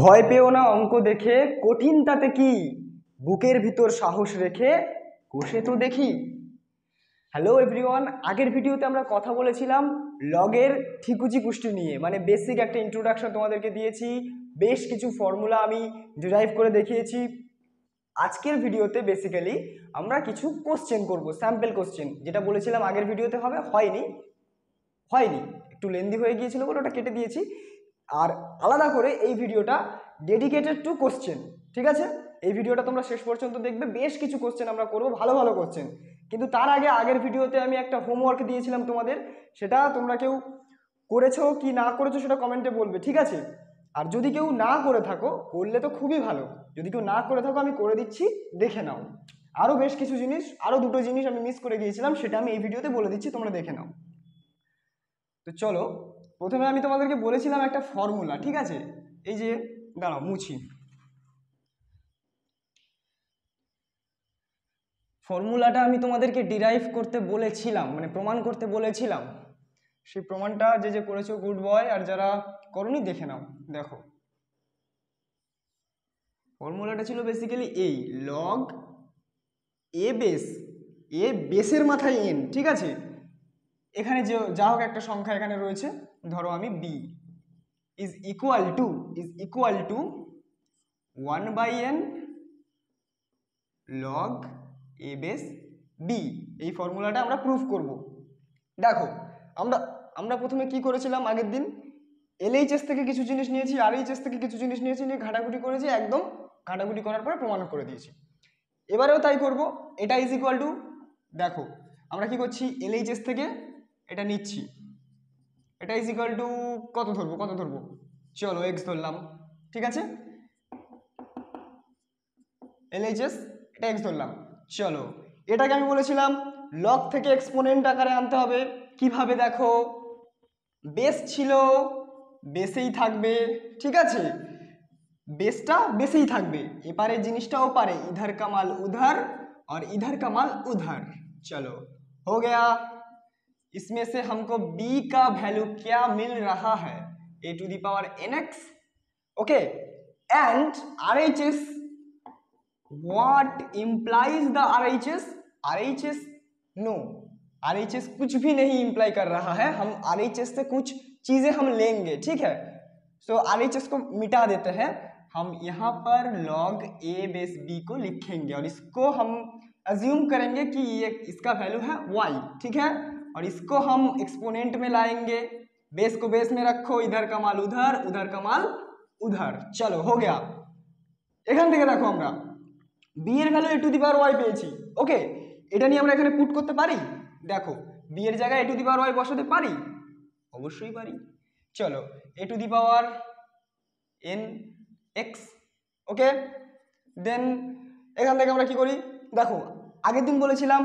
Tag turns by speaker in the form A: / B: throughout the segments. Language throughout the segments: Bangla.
A: ভয় পেও না অঙ্ক দেখে, কঠিন তাতে কি, বুকের ভিতর সাহস রেখে কষে তো দেখি। হ্যালো এভরিওয়ান, আগের ভিডিওতে আমরা কথা বলেছিলাম লগের ঠিকুজি কুষ্টি নিয়ে, মানে বেসিক একটা ইন্ট্রোডাকশন তোমাদেরকে দিয়েছি, বেশ কিছু ফর্মুলা আমি ডিরাইভ করে দেখিয়েছি। আজকের ভিডিওতে বেসিক্যালি আমরা কিছু কোশ্চেন করব, স্যাম্পল কোশ্চেন, যেটা বলেছিলাম আগের ভিডিওতে হবে, হয়নি একটু লেন্দি হয়ে গিয়েছিল বলে ওটা কেটে দিয়েছি। আর আলাদা করে এই ভিডিওটা ডেডিকেটেড টু কোশ্চেন, ঠিক আছে? এই ভিডিওটা তোমরা শেষ পর্যন্ত দেখবে, বেশ কিছু কোশ্চেন আমরা করব, ভালো ভালো কোশ্চেন। কিন্তু তার আগে আগের ভিডিওতে আমি একটা হোমওয়ার্ক দিয়েছিলাম তোমাদের, সেটা তোমরা কেউ করেছো কি না করেছো সেটা কমেন্টে বলবে, ঠিক আছে? আর যদি কেউ না করে থাকো, করলে তো খুবই ভালো, যদি কেউ না করে থাকো আমি করে দিচ্ছি, দেখে নাও। আরও বেশ কিছু জিনিস, আরও দুটো জিনিস আমি মিস করে গিয়েছিলাম, সেটা আমি এই ভিডিওতে বলে দিচ্ছি, তোমরা দেখে নাও। তো চলো, প্রথমে আমি তোমাদেরকে বলেছিলাম একটা ফর্মুলা, ঠিক আছে? এই যে দাঁড়াও মুছি, ফর্মুলাটা আমি তোমাদেরকে ডিরাইভ করতে বলেছিলাম, মানে প্রমাণ করতে বলেছিলাম। সেই প্রমাণটা যে যে করেছো গুড বয়, আর যারা করনি দেখে নাও। দেখো ফর্মুলাটা ছিল বেসিক্যালি এই লগ এ বেসের মাথায় এন, ঠিক আছে? এখানে যে যা হোক একটা সংখ্যা এখানে রয়েছে, ধরো আমি b is equal to 1/n log A base b. এই ফর্মুলাটা আমরা প্রুফ করব। দেখো আমরা আমরা প্রথমে কি করেছিলাম, আগের দিন এলএইচএস থেকে কিছু জিনিস নিয়েছি, আরএইচএস থেকে কিছু জিনিস নিয়েছি, নিয়ে ঘাটাঘুটি করেছি, একদম ঘাটাঘুটি করার পরে প্রমাণ করে দিয়েছি। এবারেও তাই করব। এটা ইজ ইকুয়াল টু, দেখো আমরা কি করছি, এলএইচএস থেকে এটা নিচ্ছি, এটা ইজ ইকুয়াল টু কত ধরবো, চলো এক্স ধরলাম, ঠিক আছে? এলএইচএস এটা এক্স ধরলাম, চলো এটাকে আমি বলেছিলাম লগ থেকে এক্সপোনেন্ট আকারে আনতে হবে। কিভাবে, দেখো বেস ছিল, বেসেই থাকবে, ঠিক আছে? বেসটা বেসেই থাকবে, এপারে জিনিসটা ওপারে, ইধার কামাল উধার और इधर का माल उधर। चलो हो गया। इसमें से हमको b का वैल्यू क्या मिल रहा है, a to the power nx, okay? And RHS, what implies the RHS? RHS no, RHS कुछ भी नहीं इंप्लाई कर रहा है, हम RHS से कुछ चीजें हम लेंगे, ठीक है? सो RHS को मिटा देते हैं, हम यहाँ पर log a बेस b को लिखेंगे और इसको हम अज्यूम करेंगे कि ये इसका वैल्यू है y, ठीक है? और इसको हम एक्सपोनेंट में लाएंगे, बेस को बेस में रखो, इधर का माल उधर, उधर का माल उधर। चलो हो गया। এখান থেকে দেখো আমরা b এর value a two the power y পেয়েছি, ওকে? এটা নিয়ে আমরা এখানে পুট করতে পারি, দেখো b এর জায়গায় a two the power y বসাতে পারি, অবশ্যই পারি। চলো a two the power n x, ওকে? দেন এখান থেকে আমরা কি করি, দেখো আগের দিন বলেছিলাম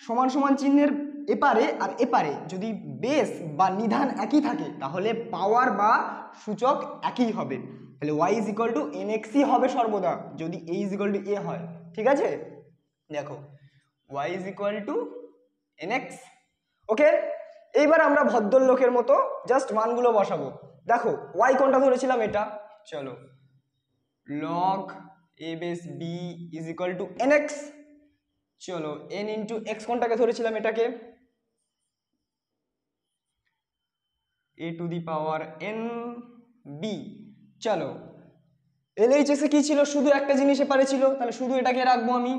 A: সমান সমান চিহ্নের এপারে আর এপারে যদি বেস বা নিধান একই থাকে তাহলে পাওয়ার বা সূচক একই হবে, তাহলে y is equal two nx হবে সর্বদা যদি a is equal two a হয়, ঠিক আছে? দেখো y is equal two nx, ওকে? এইবার আমরা ভদ্রলোকের মতো জাস্ট মানগুলো বসাবো। দেখো y কোনটা ধরেছিলাম, এটা, চলো log a base b is equal two nx, চলো n ইন্টু x কোনটাকে ধরেছিলাম, এটাকে, a two the power n b। চলো LHS এ কি ছিল, শুধু একটা জিনিস এপারে ছিল, তাহলে শুধু এটাকে রাখবো আমি,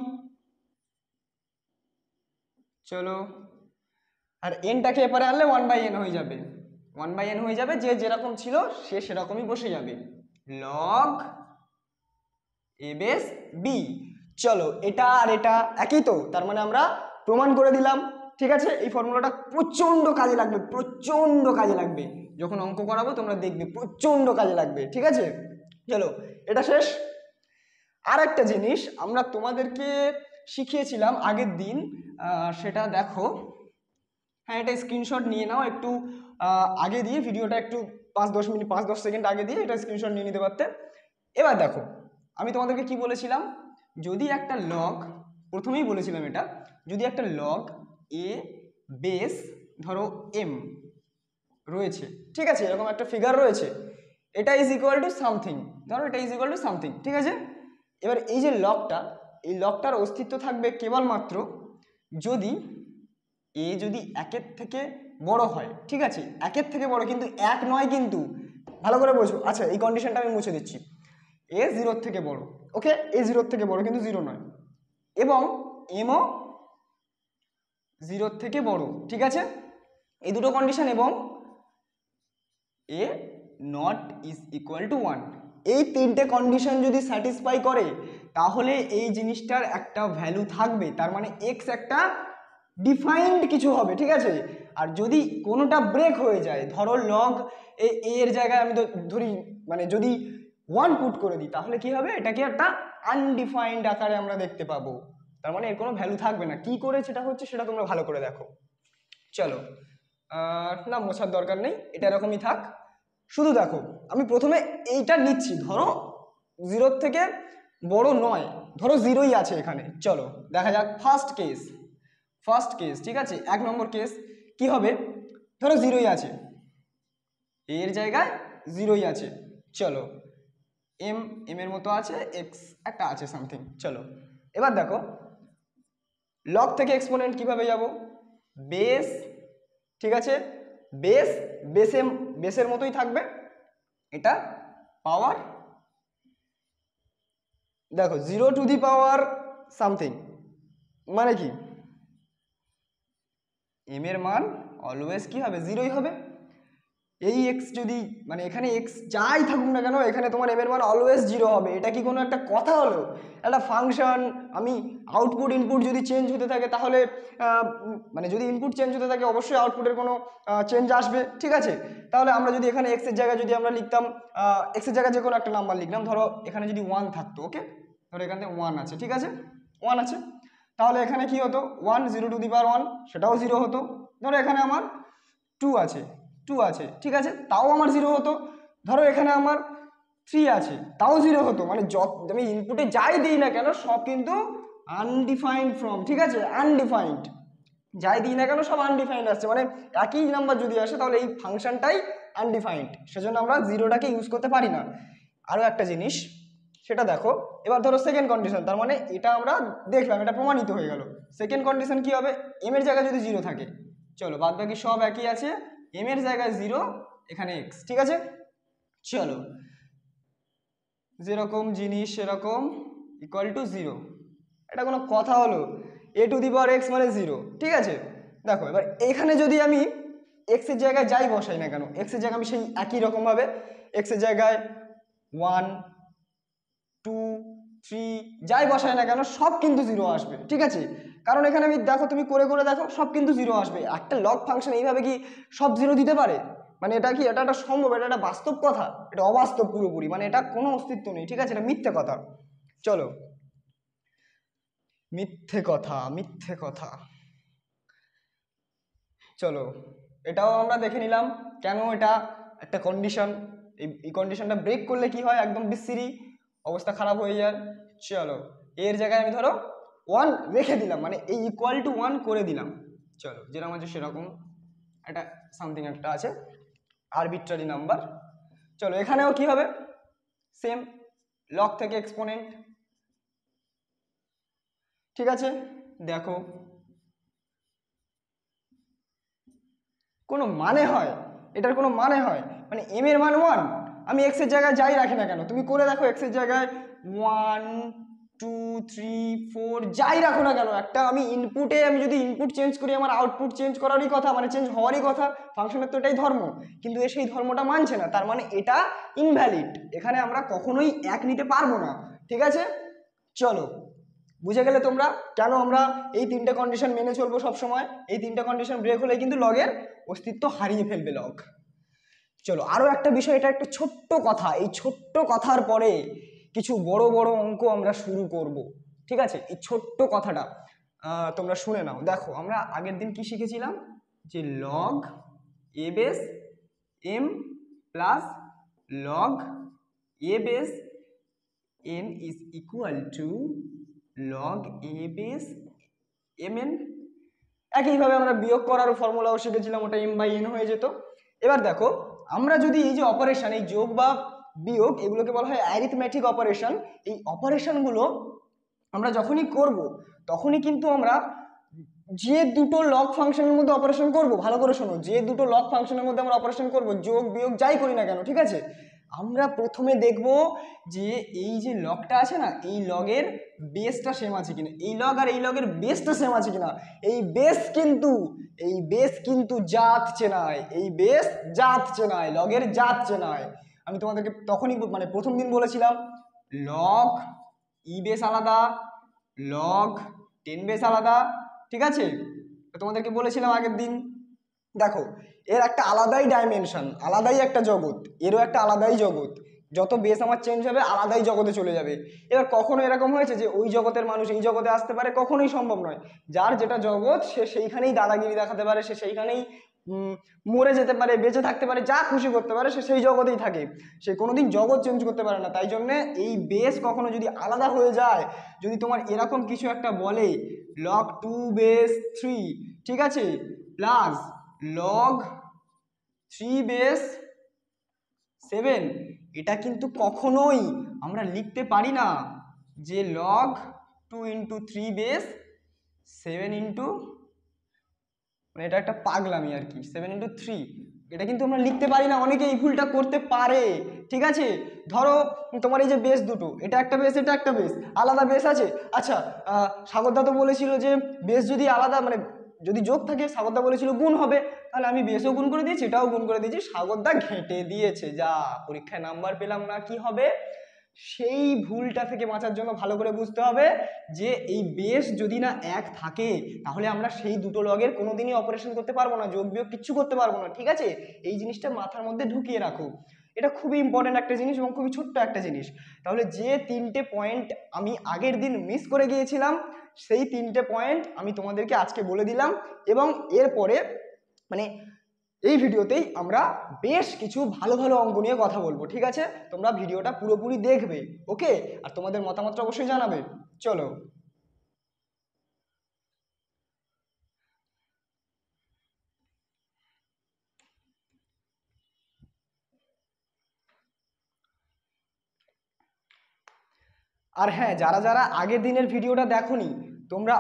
A: চলো। আর এনটাকে এপারে আনলে 1/n হয়ে যাবে, 1/n হয়ে যাবে, যে যেরকম ছিল সে সেরকমই বসে যাবে, log a বেস b। চলো এটা আর এটা একই তো, তার মানে আমরা প্রমাণ করে দিলাম, ঠিক আছে? এই ফর্মুলাটা প্রচন্ড কাজে লাগবে, প্রচন্ড কাজে লাগবে, যখন অঙ্ক করাবো তোমরা দেখবে প্রচন্ড কাজে লাগবে, ঠিক আছে? চলো এটা শেষ। আর একটা জিনিস আমরা তোমাদেরকে শিখিয়েছিলাম আগের দিন, সেটা দেখো, হ্যাঁ এটা স্ক্রিনশট নিয়ে নাও, একটু আগে দিয়ে ভিডিওটা একটু 5-10 মিনিট 5-10 সেকেন্ড আগে দিয়ে এটা স্ক্রিনশট নিয়ে নিতে পারতে। এবার দেখো আমি তোমাদেরকে কি বলেছিলাম, যদি একটা লগ, প্রথমেই বলেছিলাম এটা, যদি একটা লগ এ বেস ধরো m রয়েছে, ঠিক আছে? এরকম একটা ফিগার রয়েছে, এটা ইজ ইকুয়াল টু সামথিং, ধরো এটা ইজ ইকুয়াল টু সামথিং, ঠিক আছে। এবার এই যে লগটা, এই লগটার অস্তিত্ব থাকবে কেবলমাত্র যদি এ যদি একের থেকে বড় হয়, ঠিক আছে, একের থেকে বড়, কিন্তু এক নয়, কিন্তু ভালো করে বোঝো। আচ্ছা এই কন্ডিশনটা আমি মুছে দিচ্ছি, এ 0 থেকে বড়, ওকে, এ 0 থেকে বড় কিন্তু 0 নয়, এবং এমও 0 থেকে বড়, ঠিক আছে, এই দুটো কন্ডিশন, এবং এ নট ইজ ইকুয়াল টু 1, এই তিনটে কন্ডিশন যদি স্যাটিসফাই করে তাহলে এই জিনিসটার একটা ভ্যালু থাকবে, তার মানে এক্স একটা ডিফাইন্ড কিছু হবে, ঠিক আছে। আর যদি কোনোটা ব্রেক হয়ে যায়, ধরো লগ এর জায়গায় আমি ধরি, মানে যদি 1 পুট করে দিই, তাহলে কি হবে, এটাকে একটা আনডিফাইন্ড আকারে আমরা দেখতে পাবো, তার মানে এর কোনো ভ্যালু থাকবে না। কি করে সেটা হচ্ছে সেটা তোমরা ভালো করে দেখো। চলো, না মোছার দরকার নেই, এটা এরকমই থাক, শুধু দেখো আমি প্রথমে এইটা নিচ্ছি, ধরো 0 থেকে বড় নয়, ধরো 0ই আছে এখানে। চলো দেখা যাক ফার্স্ট কেস, ঠিক আছে, 1 নম্বর কেস কি হবে, ধরো 0ই আছে, এর জায়গায় 0ই আছে, চলো এম এর মতো আছে, এক্স একটা আছে সামথিং। চলো এবার দেখো লগ থেকে এক্সপোনেন্ট কিভাবে যাব, বেস, ঠিক আছে, বেসের মতোই থাকবে, এটা পাওয়ার, দেখো 0 টু দি পাওয়ার সামথিং, মানে কি এম এর মান অলওয়েজ কি হবে, 0ই হবে। এই এক্স যদি, মানে এখানে এক্স যাই থাকুক না কেন, এখানে তোমার এম এর মান অলওয়েজ 0 হবে। এটা কি কোনো একটা কথা হলো? একটা ফাংশন, আমি আউটপুট ইনপুট যদি চেঞ্জ হতে থাকে তাহলে মানে যদি ইনপুট চেঞ্জ হতে থাকে অবশ্যই আউটপুটের কোনো চেঞ্জ আসবে, ঠিক আছে। তাহলে আমরা যদি এখানে এক্সের জায়গায় যদি আমরা লিখতাম, এক্সের জায়গায় যে কোনো একটা নাম্বার লিখলাম, ধরো এখানে যদি 1 থাকতো, ওকে, ধরো এখানে 1 আছে, ঠিক আছে, 1 আছে, তাহলে এখানে কি হতো, 1 0 টু দি পাওয়ার 1, সেটাও 0 হতো। ধরো এখানে আমার 2 আছে, ঠিক আছে, তাও আমার 0 হতো। ধরো এখানে আমার 3 আছে, তাও 0 হতো। মানে আমি ইনপুটে যাই দিই না কেন সব কিন্তু আনডিফাইন্ড ফর্ম, ঠিক আছে, আনডিফাইন্ড, যাই দিই না কেন সব আনডিফাইন্ড আসছে, মানে একই নাম্বার যদি আসে তাহলে এই ফাংশনটাই আনডিফাইন্ড, সেজন্য আমরা 0টাকে ইউজ করতে পারি না। আরও একটা জিনিস সেটা দেখো, এবার ধরো সেকেন্ড কন্ডিশন, তার মানে এটা আমরা দেখলাম, এটা প্রমাণিত হয়ে গেল। সেকেন্ড কন্ডিশন কি হবে, এম এর জায়গায় যদি 0 থাকে, চলো বাদ বাকি সব একই আছে, এম এর জায়গায় 0, এখানে এক্স, ঠিক আছে। চলো যেরকম জিনিস সেরকম ইকুয়াল টু 0, এটা কোনো কথা হলো, এ টু দি পাওয়ার এক্স মানে 0, ঠিক আছে। দেখো এবার এখানে যদি আমি এক্স এর জায়গায় যাই বসাই না কেন, এক্স এর জায়গায় আমি সেই একই রকমভাবে এক্স এর জায়গায় 1 2 3 যাই বসাই না কেন সব কিন্তু 0 আসবে, ঠিক আছে। কারণ এখানে আমি দেখো, তুমি করে দেখো, সব কিন্তু 0 আসবে। একটা লগ ফাংশন এইভাবে কি সব 0 দিতে পারে? মানে এটা কি, এটা একটা সম্ভব? এটা একটা বাস্তব কথা? এটা অবাস্তব পুরোপুরি, মানে এটা কোনো অস্তিত্ব নেই, ঠিক আছে, এটা মিথ্যে কথা। চলো, মিথ্যে কথা, চলো এটাও আমরা দেখে নিলাম কেন এটা একটা কন্ডিশন। এই কন্ডিশনটা ব্রেক করলে কি হয়, একদম বিশ্রী অবস্থা খারাপ হয়ে যায়। চলো এর জায়গায় আমি ধরো 1 রেখে দিলাম, মানে এই ইকুয়াল টু 1 করে দিলাম। চলো যেরকম আছে সেরকম একটা সামথিং একটা আছে, আরবিট্রারি নাম্বার। চলো এখানেও কি হবে, সেম লগ থেকে এক্সপোনেন্ট, ঠিক আছে। দেখো কোনো মানে হয়, এটার কোনো মানে হয়, মানে এম এর মান 1, আমি এক্স এর জায়গায় যাই রাখি না কেন, তুমি করে দেখো এক্স এর জায়গায় 1 2 3 4 যাই রাখো না কেন, একটা আমি ইনপুটে আমি যদি ইনপুট চেঞ্জ করি আমার আউটপুট চেঞ্জ করারই কথা, মানে চেঞ্জ হওয়ারই কথা, ফাংশনের তো এটাই ধর্ম, কিন্তু এ সেই ধর্মটা মানছে না, তার মানে এটা ইনভ্যালিড, এখানে আমরা কখনোই এক নিতে পারবো না, ঠিক আছে। চলো বুঝে গেলে তোমরা কেন আমরা এই তিনটে কন্ডিশন মেনে চলবো সব সময়। এই তিনটে কন্ডিশন ব্রেক হলে কিন্তু লগের অস্তিত্ব হারিয়ে ফেলবে লগ। চলো আরো একটা বিষয়, এটা একটা ছোট্ট কথা, এই ছোট্ট কথার পরে কিছু বড় বড় অঙ্ক আমরা শুরু করব, ঠিক আছে। এই ছোট্ট কথাটা তোমরা শুনে নাও। দেখো আমরা আগের দিন কি শিখেছিলাম, যে log A base M plus log A base n is equal to log a base mn। একইভাবে আমরা বিয়োগ করার ফর্মুলাও শিখেছিলাম, ওটা m/n হয়ে যেত। এবার দেখো আমরা যদি এই যে অপারেশন, এই যোগ বা বিয়োগ, এগুলোকে বলা হয় অ্যারিথমেটিক অপারেশন, এই অপারেশনগুলো আমরা যখনই করব তখনই কিন্তু আমরা যে দুটো লগ ফাংশনের মধ্যে অপারেশন করব, ভালো করে শোনো, যে দুটো লগ ফাংশনের মধ্যে আমরা অপারেশন করব, যোগ বিয়োগ যাই করি না কেন, ঠিক আছে, আমরা প্রথমে দেখব যে এই যে লগটা আছে না, এই লগের বেসটা সেম আছে কিনা, এই লগ আর এই লগের বেসটা সেম আছে কিনা। এই বেস কিন্তু জাত চেনায়, এই বেস জাত চেনায়, লগের জাত চেনায়। আমি তোমাদেরকে তখনই মানে প্রথম দিন বলেছিলাম লগ ই বেস আলাদা, লগ 10 বেস আলাদা, ঠিক আছে, তোমাদেরকে বলেছিলাম আগের দিন। দেখো এর একটা আলাদাই ডাইমেনশন, আলাদাই একটা জগৎ, এরও একটা আলাদাই জগৎ, যত বেস আমার চেঞ্জ হবে আলাদাই জগতে চলে যাবে। এবার কখনো এরকম হয়েছে যে ওই জগতের মানুষ এই জগতে আসতে পারে? কখনোই সম্ভব নয়। যার যেটা জগৎ সে সেইখানেই দাদাগিরি দেখাতে পারে, সে সেইখানেই মরে যেতে পারে, বেঁচে থাকতে পারে, যা খুশি করতে পারে, সে সেই জগতেই থাকে, সে কোনোদিন জগৎ চেঞ্জ করতে পারে না। তাই জন্যে এই বেস কখনো যদি আলাদা হয়ে যায়, যদি তোমার এরকম কিছু একটা বলে log 2 বেস 3, ঠিক আছে, প্লাস log 3 বেস 7, এটা কিন্তু কখনোই আমরা লিখতে পারি না যে log 2 ইন্টু 3 বেস 7 ইন্টু, মানে এটা একটা পাগলামি আর কি, 7 ইন্টু 3, এটা কিন্তু আমরা লিখতে পারি না। অনেকে এই ভুলটা করতে পারে, ঠিক আছে। ধরো তোমার এই যে বেস দুটো, এটা একটা বেস, এটা একটা বেস, আলাদা বেস আছে। আচ্ছা সাগরদা তো বলেছিল যে বেস যদি আলাদা, মানে যদি যোগ থাকে, সাগরদা বলেছিল গুণ হবে, তাহলে আমি বেসও গুণ করে দিয়েছি, এটাও গুণ করে দিয়েছি, সাগরদা ঘেঁটে দিয়েছে, যা পরীক্ষায় নাম্বার পেলাম না, কি হবে? সেই ভুলটা থেকে বাঁচার জন্য ভালো করে বুঝতে হবে যে এই বেস যদি না এক থাকে তাহলে আমরা সেই দুটো লগের কোনোদিনই অপারেশন করতে পারবো না, যোগ বিয়োগ কিচ্ছু করতে পারবো না, ঠিক আছে। এই জিনিসটা মাথার মধ্যে ঢুকিয়ে রাখো, এটা খুবই ইম্পর্টেন্ট একটা জিনিস এবং খুবই ছোট্ট একটা জিনিস। তাহলে যে 3টে পয়েন্ট আমি আগের দিন মিস করে গিয়েছিলাম, সেই 3টে পয়েন্ট আমি তোমাদেরকে আজকে বলে দিলাম, এবং এরপরে মানে এই ভিডিওতেই আমরা বেশ কিছু ভালো ভালো অঙ্ক নিয়ে কথা বলবো, ঠিক আছে। তোমরা ভিডিওটা পুরোপুরি দেখবে, ওকে, আর তোমাদের মতামতটা অবশ্যই জানাবে। চলো, আর হ্যাঁ, যারা যারা আগের দিনের ভিডিওটা দেখোনি, তোমরা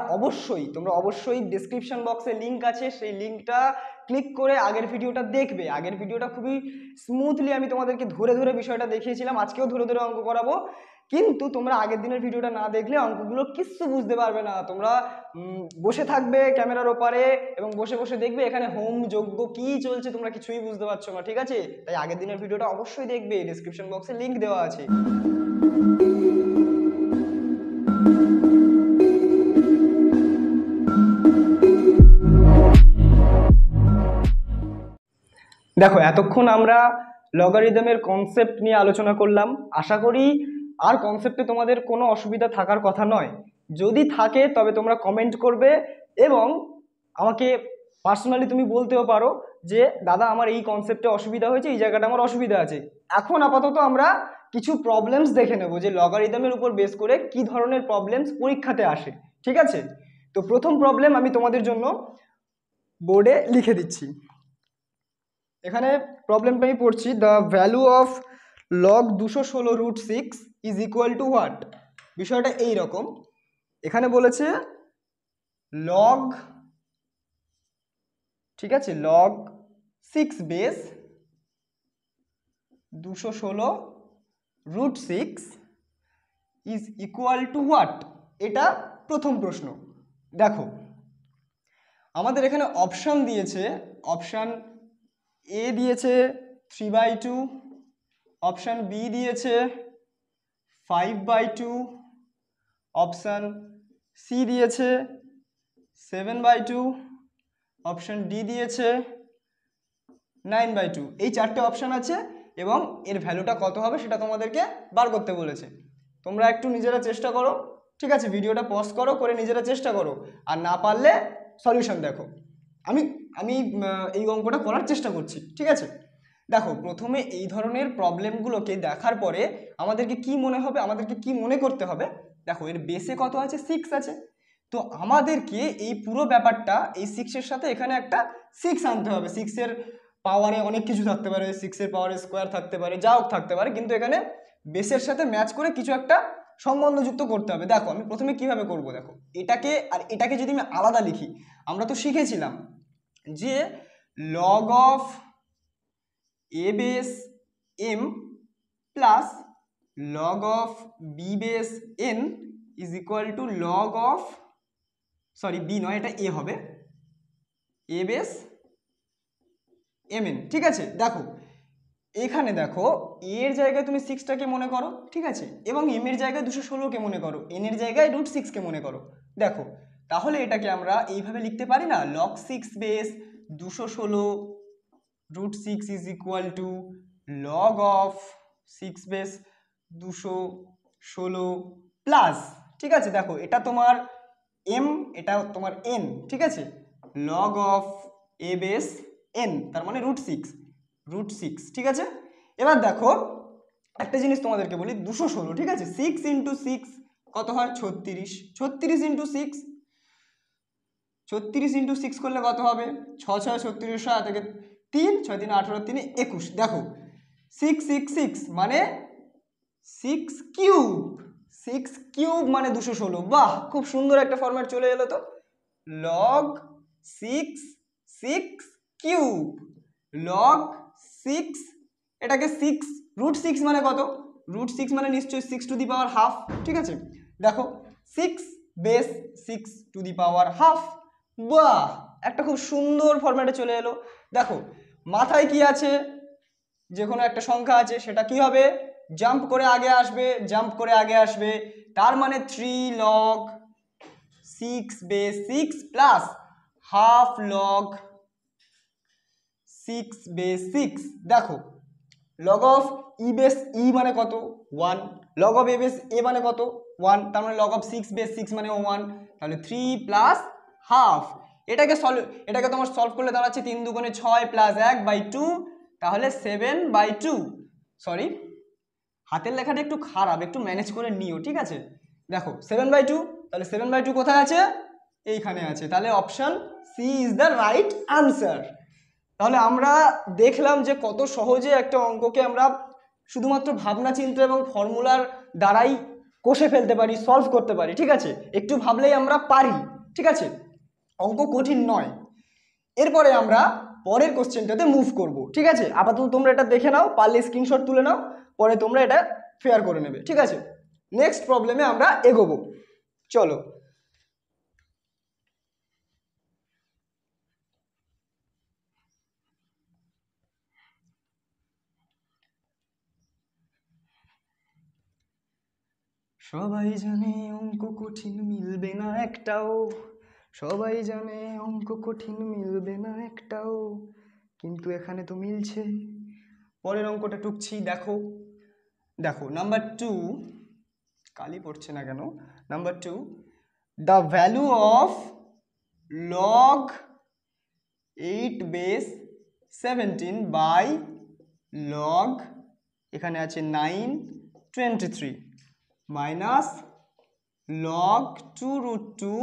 A: অবশ্যই ডেসক্রিপশন বক্সে লিঙ্ক আছে, সেই লিঙ্কটা ক্লিক করে আগের ভিডিওটা দেখবে। আগের ভিডিওটা খুবই স্মুথলি আমি তোমাদেরকে ধরে ধরে বিষয়টা দেখিয়েছিলাম, আজকেও ধরে ধরে অঙ্ক করাবো, কিন্তু তোমরা আগের দিনের ভিডিওটা না দেখলে অঙ্কগুলো কিচ্ছু বুঝতে পারবে না। তোমরা বসে থাকবে ক্যামেরার ওপারে এবং বসে বসে দেখবে এখানে হোম যোগ্য কি চলছে, তোমরা কিছুই বুঝতে পারছো না, ঠিক আছে। তাই আগের দিনের ভিডিওটা অবশ্যই দেখবে, ডেসক্রিপশন বক্সে লিঙ্ক দেওয়া আছে। দেখো এতক্ষণ আমরা লগারিদমের কনসেপ্ট নিয়ে আলোচনা করলাম, আশা করি আর কনসেপ্টে তোমাদের কোনো অসুবিধা থাকার কথা নয়। যদি থাকে তবে তোমরা কমেন্ট করবে এবং আমাকে পার্সোনালি তুমি বলতেও পারো যে দাদা আমার এই কনসেপ্টে অসুবিধা হয়েছে, এই জায়গাটা আমার অসুবিধা আছে। এখন আপাতত আমরা কিছু প্রবলেমস দেখে নেব যে লগারিদমের উপর বেস করে কি ধরনের প্রবলেমস পরীক্ষাতে আসে, ঠিক আছে। তো প্রথম প্রবলেম আমি তোমাদের জন্য বোর্ডে লিখে দিচ্ছি। এখানে প্রবলেমটা আমি পড়ছি, the value of log 216√6 is equal two what. বিষয়টা এই রকম, এখানে বলেছে লগ, ঠিক আছে, log 6 base 216√6 is equal two what, এটা প্রথম প্রশ্ন। দেখো আমাদের এখানে অপশান দিয়েছে, অপশান এ দিয়েছে 3/2, অপশান বি দিয়েছে 5/2, অপশান সি দিয়েছে 7/2, অপশান ডি দিয়েছে 9/2। এই চারটে অপশান আছে এবং এর ভ্যালুটা কত হবে সেটা তোমাদেরকে বার করতে বলেছে। তোমরা একটু নিজেরা চেষ্টা করো, ঠিক আছে, ভিডিওটা পজ করো, করে নিজেরা চেষ্টা করো, আর না পারলে সলিউশন দেখো। আমি এই অঙ্কটা করার চেষ্টা করছি, ঠিক আছে। দেখো প্রথমে এই ধরনের প্রবলেমগুলোকে দেখার পরে আমাদেরকে কি মনে হবে, আমাদেরকে কি মনে করতে হবে, দেখো এর বেসে কত আছে, 6 আছে, তো আমাদেরকে এই পুরো ব্যাপারটা এই 6 এর সাথে এখানে একটা 6 আনতে হবে, 6 এর পাওয়ারে অনেক কিছু থাকতে পারে, 6 পাওয়ারে স্কোয়ার থাকতে পারে, যা হোক থাকতে পারে, কিন্তু এখানে বেসের সাথে ম্যাচ করে কিছু একটা সম্বন্ধযুক্ত করতে হবে। দেখো আমি প্রথমে কিভাবে করব, দেখো এটাকে আর এটাকে যদি আমি আলাদা লিখি, আমরা তো শিখেছিলাম যে log of A base M plus log of B base N is equal to log of, sorry b নয়, এটা এ হবে, এ বেস এম এন। ঠিক আছে, দেখো এখানে দেখো এর জায়গায় তুমি 6টাকে মনে করো, ঠিক আছে, এবং এম এর জায়গায় 216কে মনে করো, এন এর জায়গায় √6কে মনে করো। দেখো তাহলে এটাকে আমরা এইভাবে লিখতে পারি না, log 6 base 216 √6 is equal to log of 6 base 216 plus, ঠিক আছে, দেখো এটা তোমার এম, এটা তোমার এন, ঠিক আছে, log of A base N, তার মানে √6, ঠিক আছে। এবার দেখো একটা জিনিস তোমাদেরকে বলি, 216, ঠিক আছে, 6 ইন্টু 6 কত হয় 36, 36 ইন্টু 6, 36 ইন্টু 6 করলে কত হবে 6 6 36 থেকে 3 6 3 18 3 21। দেখো 6 6 6 মানে 6 কিউব, 6 কিউব মানে 216। বাহ, খুব সুন্দর একটা ফরম্যাট চলে এলো তো, লগ 6 6 কিউব লগ 6, এটাকে 6 √6 মানে কত, √6 মানে নিশ্চয়ই 6 টু দি পাওয়ার হাফ, ঠিক আছে। দেখো 6 base 6 two the power half. বাহ, একটা খুব সুন্দর ফরম্যাটে চলে এলো। দেখো মাথায় কি আছে, যে কোনো একটা সংখ্যা আছে, সেটা কি হবে, জাম্প করে আগে আসবে, জাম্প করে আগে আসবে, তার মানে 3 log 6 base 6 plus half log 6 base 6। দেখো লগ অফ ই বেস ই মানে কত 1, লগ অফ এ বেস এ মানে কত 1, তার মানে লগ অফ 6 বেস 6 মানে 1, তাহলে 3 প্লাস হাফ। এটাকে তোমার সলভ করলে দাঁড়াচ্ছে 3 দুগুণে 6 প্লাস 1/2, তাহলে 7/2। সরি, হাতের লেখাটা একটু খারাপ, একটু ম্যানেজ করে নিও, ঠিক আছে। দেখো 7/2, তাহলে 7/2 কোথায় আছে, এইখানে আছে, তাহলে option C is the right answer. তাহলে আমরা দেখলাম যে কত সহজে একটা অঙ্ককে আমরা শুধুমাত্র ভাবনা চিন্তা এবং ফর্মুলার দ্বারাই কষে ফেলতে পারি, সলভ করতে পারি, ঠিক আছে, একটু ভাবলেই আমরা পারি, ঠিক আছে, অঙ্ক কঠিন নয়। এরপরে আমরা পরের কোশ্চেনটাতে মুভ করব, ঠিক আছে। আপাতত তোমরা এটা দেখে নাও, পারলে স্ক্রিনশট তুলে নাও, পরে তোমরা এটা ফেয়ার করে নেবে, ঠিক আছে। নেক্সট প্রবলেমে আমরা এগোবো, চলো। সবাই জানে অঙ্ক কঠিন, মিলবে না একটাও, সবাই জানে অঙ্ক কঠিন, মিলবে না একটাও, কিন্তু এখানে তো মিলছে। পরের অঙ্কটা টুকছি, দেখো দেখো নাম্বার 2, কালি পড়ছে না কেন, number 2, the value of log 8 base 17 by log, এখানে আছে 9/23 মাইনাস লগ 2√2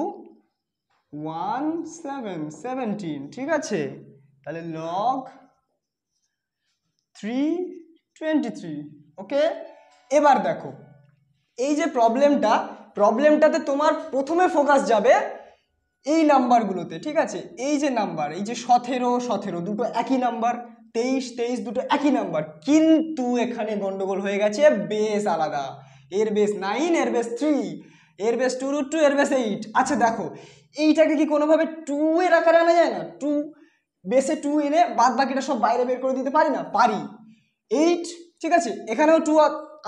A: 17, ঠিক আছে, তাহলে লগ 3/23। ওকে, এবার দেখো এই যে প্রবলেমটাতে তোমার প্রথমে ফোকাস যাবে এই নাম্বারগুলোতে, ঠিক আছে, এই যে নাম্বার, এই যে 17 দুটো একই নাম্বার, 23 দুটো একই নাম্বার, কিন্তু এখানে গন্ডগোল হয়ে গেছে, বেস আলাদা, এর বেস 9, এর বেস 3, এর বেস 2√2, এর বেস 8। আচ্ছা দেখো এইটাকে কি কোনোভাবে 2 এর আকারে আনা যায় না, 2 বেসে 2 এনে বাদ বাকিটা সব বাইরে বের করে দিতে পারি না, পারি। 8, ঠিক আছে, এখানেও 2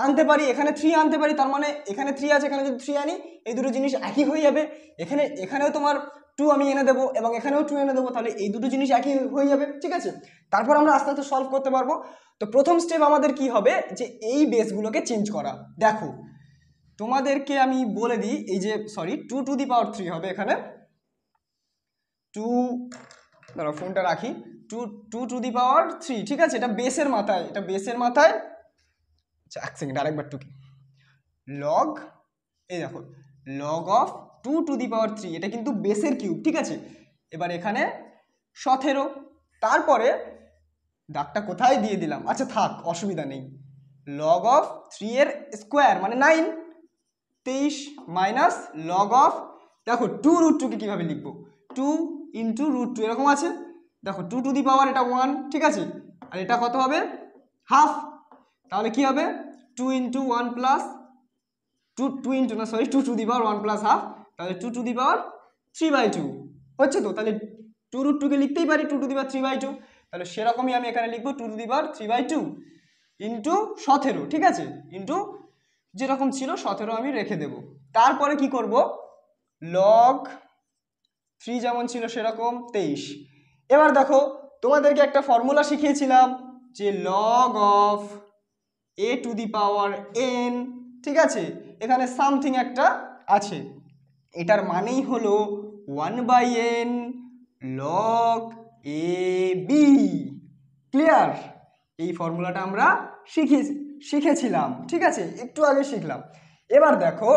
A: আনতে পারি, এখানে 3 আনতে পারি, তার মানে এখানে 3 আছে, এখানে যদি 3 আনি এই দুটো জিনিস একই হয়ে যাবে, এখানেও তোমার 2 আমি এনে দেবো এবং এখানেও 2 এনে দেবো, তাহলে এই দুটো জিনিস একই হয়ে যাবে, ঠিক আছে। তারপর আমরা আস্তে আস্তে সলভ করতে পারবো। তো প্রথম স্টেপ আমাদের কি হবে, যে এই বেসগুলোকে চেঞ্জ করা। দেখো তোমাদেরকে আমি বলে দিই, এই যে সরি 2 টু দি পাওয়ার 3 হবে এখানে, 2, ধরো ফোনটা রাখি, 2 টু দি পাওয়ার 3, ঠিক আছে, এটা বেসের মাথায়, এটা বেসের মাথায়। আচ্ছা এক সেকেন্ড, আরেকবার টুকি, লগ, এই দেখো লগ অফ 2 টু দি পাওয়ার 3, এটা কিন্তু বেসের কিউব, ঠিক আছে। এবার এখানে 17, তারপরে দাগটা কোথায় দিয়ে দিলাম, আচ্ছা থাক অসুবিধা নেই। লগ অফ 3 এর স্কোয়ার মানে 9, 23 মাইনাস লগ অফ, দেখো 2√2 কে কীভাবে লিখবো, 2 ইন্টু √2 এরকম আছে, দেখো 2 টু দি পাওয়ার এটা 1, ঠিক আছে, আর এটা কত হবে হাফ, তাহলে কি হবে 2 ইন্টু 1 প্লাস 2 ইন্টু না sorry 2 to the power 1 plus half, তাহলে 2 টু দি পাওয়ার 3/2 হচ্ছে তো, তাহলে 2√2 কে লিখতেই পারি 2 টু দি পাওয়ার 3/2, তাহলে সেরকমই আমি এখানে লিখবো 2 টু দি পাওয়ার 3/2 ইন্টু 17, ঠিক আছে, ইন্টু যেরকম ছিল 17 আমি রেখে দেব। তারপরে কি করব, লগ 3 যেমন ছিল সেরকম 23। এবার দেখো তোমাদেরকে একটা ফর্মুলা শিখিয়েছিলাম যে log of a two the power n, ঠিক আছে, এখানে সামথিং একটা আছে, এটার মানেই হলো 1/n লগ ab, ক্লিয়ার? এই ফর্মুলাটা আমরা শিখেছিলাম, ঠিক আছে, একটু আগে শিখলাম। এবার দেখো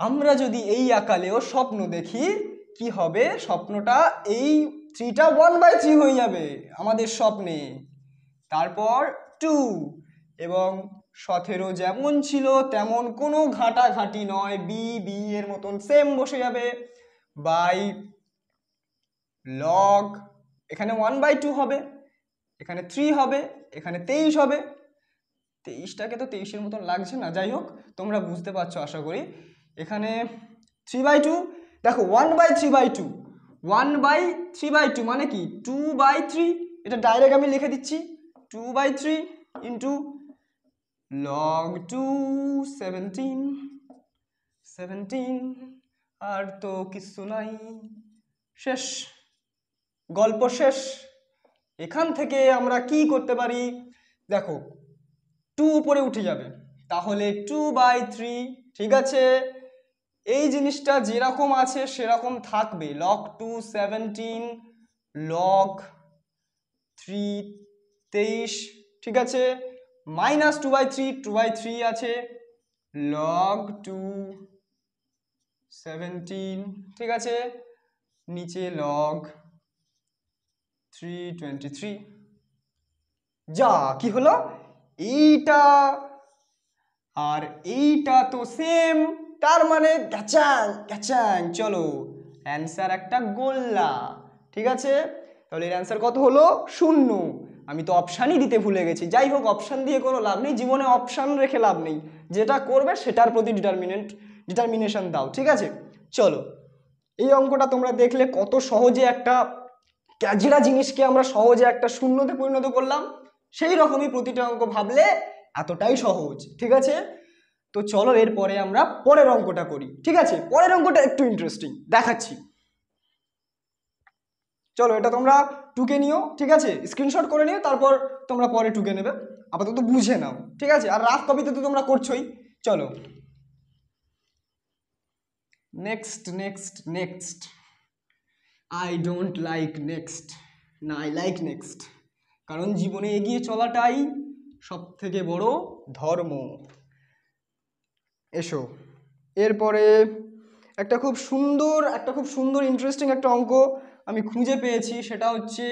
A: আমরা যদি এই আকালেও স্বপ্ন দেখি কি হবে, স্বপ্নটা এই 3টা 1/3 হয়ে যাবে আমাদের স্বপ্নে, তারপর 2 এবং 17 যেমন ছিল তেমন কোনো ঘাটাঘাটি নয়, বি এর মতন সেম বসে যাবে, বাই লগ এখানে 1/2 হবে, এখানে 3 হবে, এখানে 23 হবে, 23টাকে তো 23-এর মতন লাগছে না, যাই হোক তোমরা বুঝতে পারছো আশা করি। এখানে 3/2, দেখো 1/3/2, 1/3/2 মানে কি 2/3, এটা ডাইরেক্ট আমি লিখে দিচ্ছি 2/3 ইন্টু লগ 2 17 আর তো কিছু নাই, শেষ, গল্প শেষ। এখান থেকে আমরা কি করতে পারি, দেখো 2 উপরে উঠে যাবে, তাহলে 2/3, ঠিক আছে, এই জিনিসটা যেরকম আছে সেরকম থাকবে, লগ 2 17 লগ 3 23, ঠিক আছে, মাইনাস 2/3 আছে, লগ 2 17, ঠিক আছে, নিচে লগ 3 23, যা কি হলো, এইটা আর এইটা তো সেম, তার মানে গ্যাচাং, চলো অ্যান্সার একটা গোল্লা, ঠিক আছে, তাহলে এর অ্যান্সার কত হলো 0, আমি তো অপশানই দিতে ভুলে গেছি, যাই হোক অপশান দিয়ে কোনো লাভ নেই, জীবনে অপশান রেখে লাভ নেই, যেটা করবে সেটার প্রতি ডিটারমিনেশন দাও, ঠিক আছে। চলো এই অঙ্কটা তোমরা দেখলে কত সহজে একটা ক্যাজেরা জিনিসকে আমরা সহজে একটা শূন্যতে পরিণত করলাম, সেই রকমই প্রতিটা অঙ্ক ভাবলে এতটাই সহজ, ঠিক আছে। তো চলো এরপরে আমরা পরের অঙ্কটা করি, ঠিক আছে, পরের অঙ্কটা একটু ইন্টারেস্টিং দেখাচ্ছি, চলো এটা তোমরা টুকে নিও, ঠিক আছে, স্ক্রিনশট করে নিও, তারপর তোমরা পরে টুকে নেবে, আপাতত বুঝে নাও, ঠিক আছে, আর রাফ কপিতে তো তোমরা করছোই। চলো next I don't like next, না আই লাইক নেক্সট, কারণ জীবনে এগিয়ে চলাটাই সব থেকে বড় ধর্ম। এসো এরপরে একটা খুব সুন্দর ইন্টারেস্টিং একটা অঙ্ক আমি খুঁজে পেয়েছি, সেটা হচ্ছে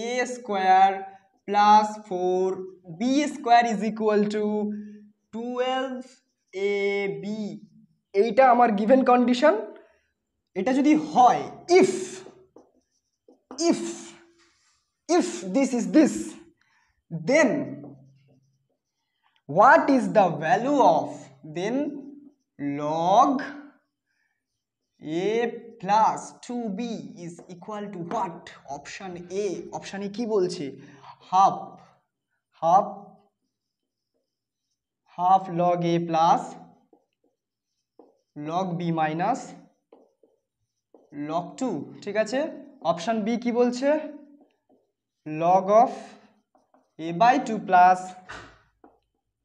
A: a square plus 4b square is equal two 12ab, এইটা আমার গিভেন কন্ডিশন, এটা যদি হয় if this is this, then what is the value of, then log a plus 2b is equal to what, option A, অপশানে কি বলছে, half log a plus log b minus log 2, ঠিক আছে, অপশন বি কি বলছে, log of a by 2 plus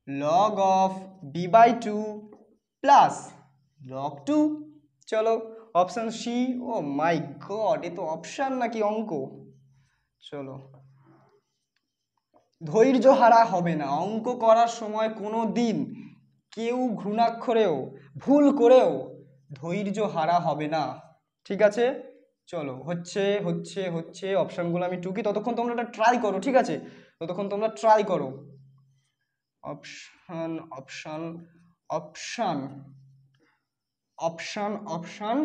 A: log of b by 2 plus log 2, চলো অপশন সি, ও মাই গড এ তো অপশন নাকি অঙ্ক, চলো ধৈর্য হারা হবে না, অঙ্ক করার সময় কোনো দিন কেউ ঘৃণাক্ষরেও ভুল করেও ধৈর্য হারা হবে না, ঠিক আছে, চলো হচ্ছে হচ্ছে হচ্ছে অপশানগুলো আমি টুকি, ততক্ষণ তোমরা এটা ট্রাই করো, ঠিক আছে? ততক্ষণ তোমরা ট্রাই করো। Option option option option option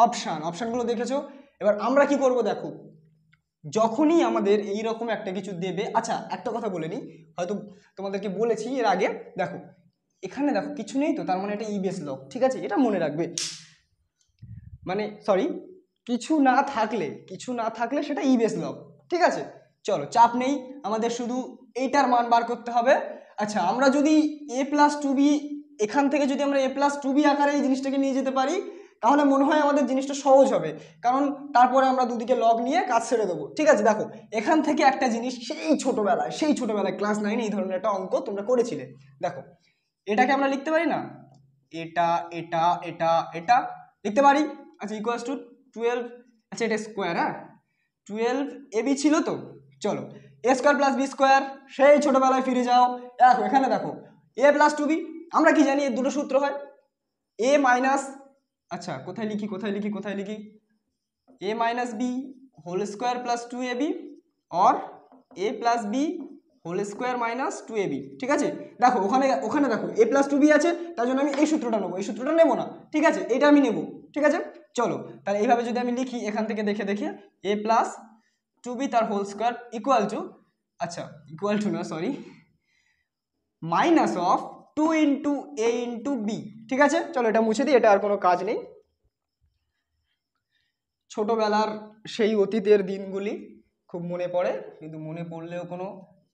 A: option অপশানগুলো দেখেছো? এবার আমরা কি করব দেখো, যখনই আমাদের এই রকম একটা কিছু দেবে, আচ্ছা একটা কথা বলে নিই, হয়তো তোমাদেরকে বলেছি এর আগে, দেখো এখানে দেখো কিছু নেই তো, তার মানে এটা ইবেস লগ, ঠিক আছে? এটা মনে রাখবে, মানে সরি, কিছু না থাকলে সেটা ইবেস লগ, ঠিক আছে? চলো চাপ নেই, আমাদের শুধু এইটার মান বার করতে হবে। আচ্ছা আমরা যদি a প্লাস টু বি, এখান থেকে যদি আমরা a প্লাস টু বি আকারে এই জিনিসটাকে নিয়ে যেতে পারি, তাহলে মনে হয় আমাদের জিনিসটা সহজ হবে, কারণ তারপরে আমরা দুদিকে লগ নিয়ে কাজ ছেড়ে দেবো, ঠিক আছে? দেখো এখান থেকে একটা জিনিস সেই ছোটবেলায় ক্লাস 9 এই ধরনের একটা অঙ্ক তোমরা করেছিলে। দেখো এটাকে আমরা লিখতে পারি না, এটা এটা এটা এটা লিখতে পারি। আচ্ছা ইকুয়ালস টু 12, আচ্ছা এটা স্কোয়ার, হ্যাঁ 12 এবি ছিল তো, চলো এ স্কোয়ার প্লাস বি স্কোয়ার, সেই ছোটবেলায় ফিরে যাও। দেখো এখানে দেখো এ প্লাস টু বি, আমরা কি জানি এর দুটো সূত্র হয়, এ মাইনাস, আচ্ছা কোথায় লিখি A minus B whole square plus two A B, or A plus B whole square minus two A B, ঠিক আছে? দেখো ওখানে ওখানে দেখো এ প্লাস টু বি আছে, তার জন্য আমি এই সূত্রটা নেবো, এই সূত্রটা নেবো না, ঠিক আছে? এটা আমি নেবো, ঠিক আছে? চলো তাহলে এইভাবে যদি আমি লিখি এখান থেকে দেখে দেখে, এ প্লাস টু বি তার হোল স্কোয়ার ইকুয়াল টু, আচ্ছা ইকুয়াল টু না sorry, minus of two into A into B, ঠিক আছে? চলো এটা মুছে দিই, এটা আর কোনো কাজ নেই। ছোটবেলার সেই অতীতের দিনগুলি খুব মনে পড়ে, কিন্তু মনে পড়লেও কোনো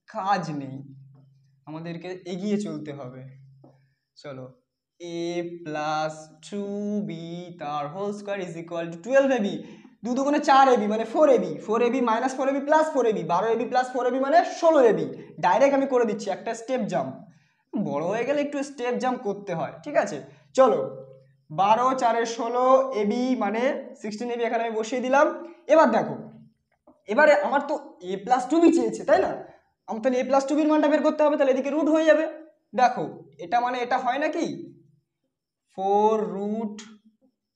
A: কাজ নেই, আমাদেরকে এগিয়ে চলতে হবে। চলো এ প্লাস টু বি তার whole square is equal to 12 AB, দু দুগুণে 4 এবি মানে 4 AB, 4 AB minus 4 AB plus 4 AB, 12 AB plus 4 AB মানে 16 এবি। ডাইরেক্ট আমি করে দিচ্ছি একটা স্টেপ জাম্প, বড় হয়ে গেলে একটু স্টেপ জাম্প করতে হয়, ঠিক আছে? চলো 12 4 16 এবি মানে 16 এবি, এখানে আমি বসিয়ে দিলাম। এবার দেখো, এবারে আমার তো এ প্লাস টু বি চেয়েছে, তাই না? আমার তাহলে এ প্লাস টু বির মানটা বের করতে হবে, তাহলে এদিকে রুট হয়ে যাবে। দেখো এটা মানে এটা হয় নাকি 4 রুট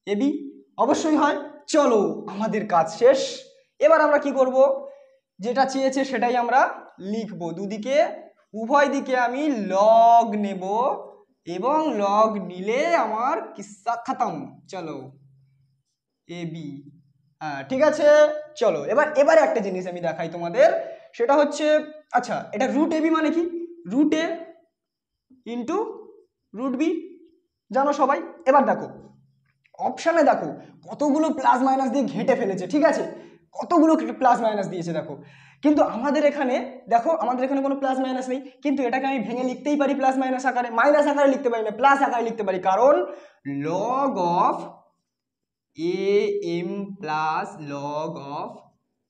A: এবি, অবশ্যই হয়। চলো আমাদের কাজ শেষ, এবার আমরা কি করব, যেটা চেয়েছে সেটাই আমরা লিখবো, দুদিকে উভয় দিকে আমি লগ নেব, এবং লগ নিলে আমার কিস্সা খতম। চলো এ বি, হ্যাঁ ঠিক আছে। চলো এবারে একটা জিনিস আমি দেখাই তোমাদের, সেটা হচ্ছে, আচ্ছা এটা রুট এবি মানে কি, রুট এ ইন্টু রুট বি, জানো সবাই। এবার দেখো অপশানে দেখো কতগুলো প্লাস মাইনাস দিয়ে ঘেঁটে ফেলেছে, ঠিক আছে? কতগুলো প্লাস মাইনাস দিয়েছে দেখো, কিন্তু আমাদের এখানে দেখো, আমাদের এখানে কোনো প্লাস মাইনাস নেই, কিন্তু এটাকে আমি ভেঙে লিখতেই পারি প্লাস মাইনাস আকারে, মাইনাস আকারে লিখতে পারি না, প্লাস আকারে লিখতে পারি, কারণ log of A M plus log of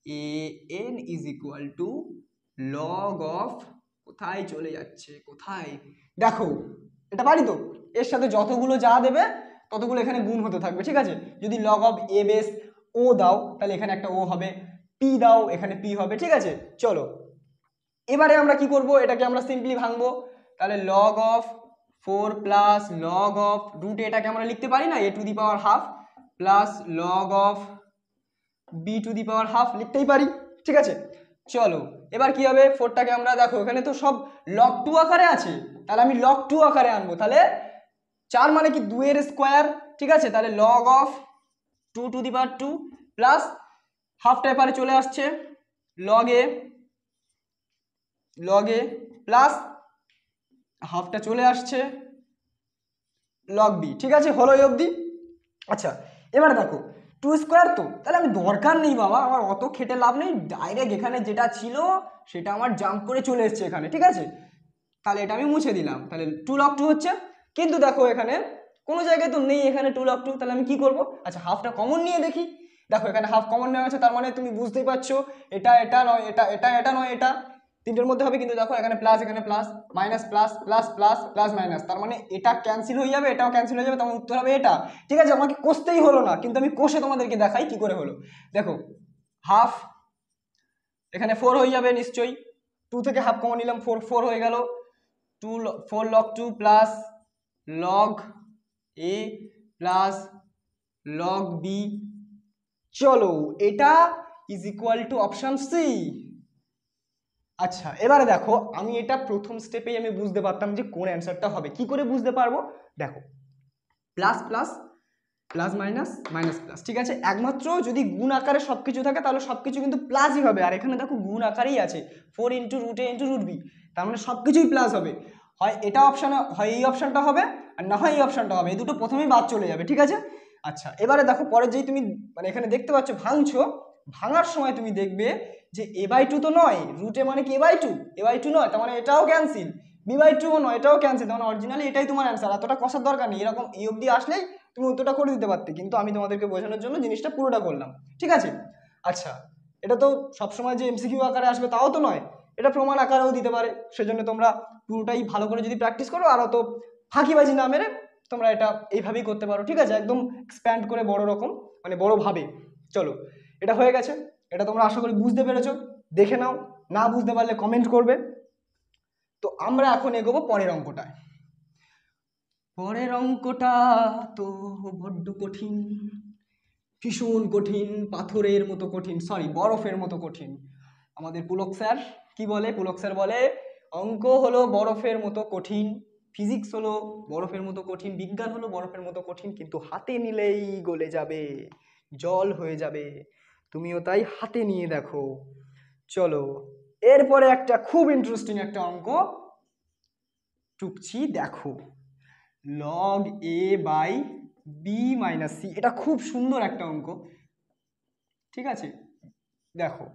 A: A N is equal to log of, কোথায় চলে যাচ্ছে কোথায়, দেখো এটা পারি তো, এর সাথে যতগুলো যা দেবে ততগুলো এখানে গুণ হতে থাকবে, ঠিক আছে? যদি লগ অফ এ বেস ও দাও তাহলে এখানে একটা ও হবে, পি দাও এখানে পি হবে, ঠিক আছে? চলো এবারে আমরা কি করব, এটাকে আমরা সিম্পলি ভাঙবো, তাহলে log of 4 plus log of root, এটাকে আমরা লিখতে পারি না A to the power half plus log of B to the power half, লিখতেই পারি, ঠিক আছে? চলো এবার কি হবে, 4টাকে আমরা দেখো এখানে তো সব লগ 2 আকারে আছে, তাহলে আমি লগ 2 আকারে আনবো, তাহলে 4 মানে কি 2 এর স্কোয়ার, ঠিক আছে? তাহলে log of 2 to the power 2 plus হাফটা এপারে চলে আসছে লগ এ প্লাস হাফটা চলে আসছে লগ বি, ঠিক আছে? হলো এই অবধি। আচ্ছা এবার দেখো 2 স্কোয়ার, তো তাহলে আমি দরকার নেই বাবা, আমার অত খেটে লাভ নেই, ডাইরেক্ট এখানে যেটা ছিল সেটা আমার জাম্প করে চলে এসছে এখানে, ঠিক আছে? তাহলে এটা আমি মুছে দিলাম, তাহলে 2 লগ 2 হচ্ছে, কিন্তু দেখো এখানে কোনো জায়গায় তো নেই এখানে 2 লগ 2, তাহলে আমি কি করব, আচ্ছা হাফটা কমন নিয়ে দেখি। দেখো এখানে হাফ কমন নেওয়া আছে, তার মানে তুমি বুঝতেই পারছো এটা এটা নয়, এটা নয়, এটা তিনটের মধ্যে হবে, কিন্তু দেখো এখানে প্লাস এখানে plus, minus plus plus plus plus minus, তার মানে এটা ক্যান্সেল হয়ে যাবে, এটাও ক্যান্সেল হয়ে যাবে, তখন উত্তর হবে এটা, ঠিক আছে? আমাকে কষতেই হলো না, কিন্তু আমি কষে তোমাদেরকে দেখাই কি করে হলো। দেখো হাফ এখানে 4 হয়ে যাবে নিশ্চয়ই, 2 থেকে হাফ কমন নিলাম, 4 হয়ে গেল, 4 log 2 plus log A plus log B চলো, এটা is equal to option C. আচ্ছা এবারে দেখো, আমি এটা প্রথম স্টেপেই আমি বুঝতে পারতাম যে কোন অ্যান্সারটা হবে। কি করে বুঝতে পারবো? দেখো, plus plus plus minus minus plus, ঠিক আছে। একমাত্র যদি গুণ আকারে সবকিছু থাকে তাহলে সবকিছু কিন্তু প্লাসই হবে। আর এখানে দেখো গুণ আকারেই আছে, 4 ইন্টু রুট এ ইন্টু রুট বি, তার মানে সবকিছুই প্লাস হবে। হয় এটা অপশানে, হয় এই অপশানটা হবে, আর না হয় এই অপশানটা হবে। এই দুটো প্রথমেই বাদ চলে যাবে, ঠিক আছে। আচ্ছা এবারে দেখো, পরে যেই তুমি মানে এখানে দেখতে পাচ্ছ ভাঙছো, ভাঙার সময় তুমি দেখবে যে a/2 তো নয়, রুটে মানে কি a/2, a/2 নয়, তার মানে এটাও ক্যান্সেল। b/2 ও নয়, এটাও ক্যান্সেল। তার মানে অরিজিনালি এটাই তোমার অ্যান্সার। এতটা কষার দরকার নেই, এরকম এই অবধি আসলেই তুমি উত্তরটা করে দিতে পারতে, কিন্তু আমি তোমাদেরকে বোঝানোর জন্য জিনিসটা পুরোটা করলাম, ঠিক আছে। আচ্ছা, এটা তো সবসময় যে এমসিকিউ আকারে আসবে তাও তো নয়, এটা প্রমাণ আকারেও দিতে পারে। সেজন্য তোমরা পুরোটাই ভালো করে যদি প্র্যাকটিস করো, আর অত ফাঁকিবাজি না মেরে তোমরা এটা এইভাবেই করতে পারো, ঠিক আছে, একদম এক্সপ্যান্ড করে বড় রকম, মানে বড় ভাবে। চলো, এটা হয়ে গেছে, এটা তোমরা আশা করি বুঝতে পেরেছো। দেখে নাও, না বুঝতে পারলে কমেন্ট করবে। তো আমরা এখন এগোবো পরের অঙ্কটায়। পরের অঙ্কটা তো বড্ড কঠিন, ভীষণ কঠিন, পাথরের মতো কঠিন, সরি বরফের মতো কঠিন। আমাদের পুলক স্যার কি বলে? পুলক স্যার বলে অঙ্ক হলো বরফের মতো কঠিন, ফিজিক্স হলো বরফের মতো কঠিন, বিজ্ঞান হলো বরফের মতো কঠিন, কিন্তু হাতে নিলেই গলে যাবে, জল হয়ে যাবে। তুমিও তাই হাতে নিয়ে দেখো। চলো, এরপরে একটা খুব ইন্টারেস্টিং একটা অঙ্ক টুকছি, দেখো, log a by B minus C. এটা খুব সুন্দর একটা অঙ্ক, ঠিক আছে। দেখো,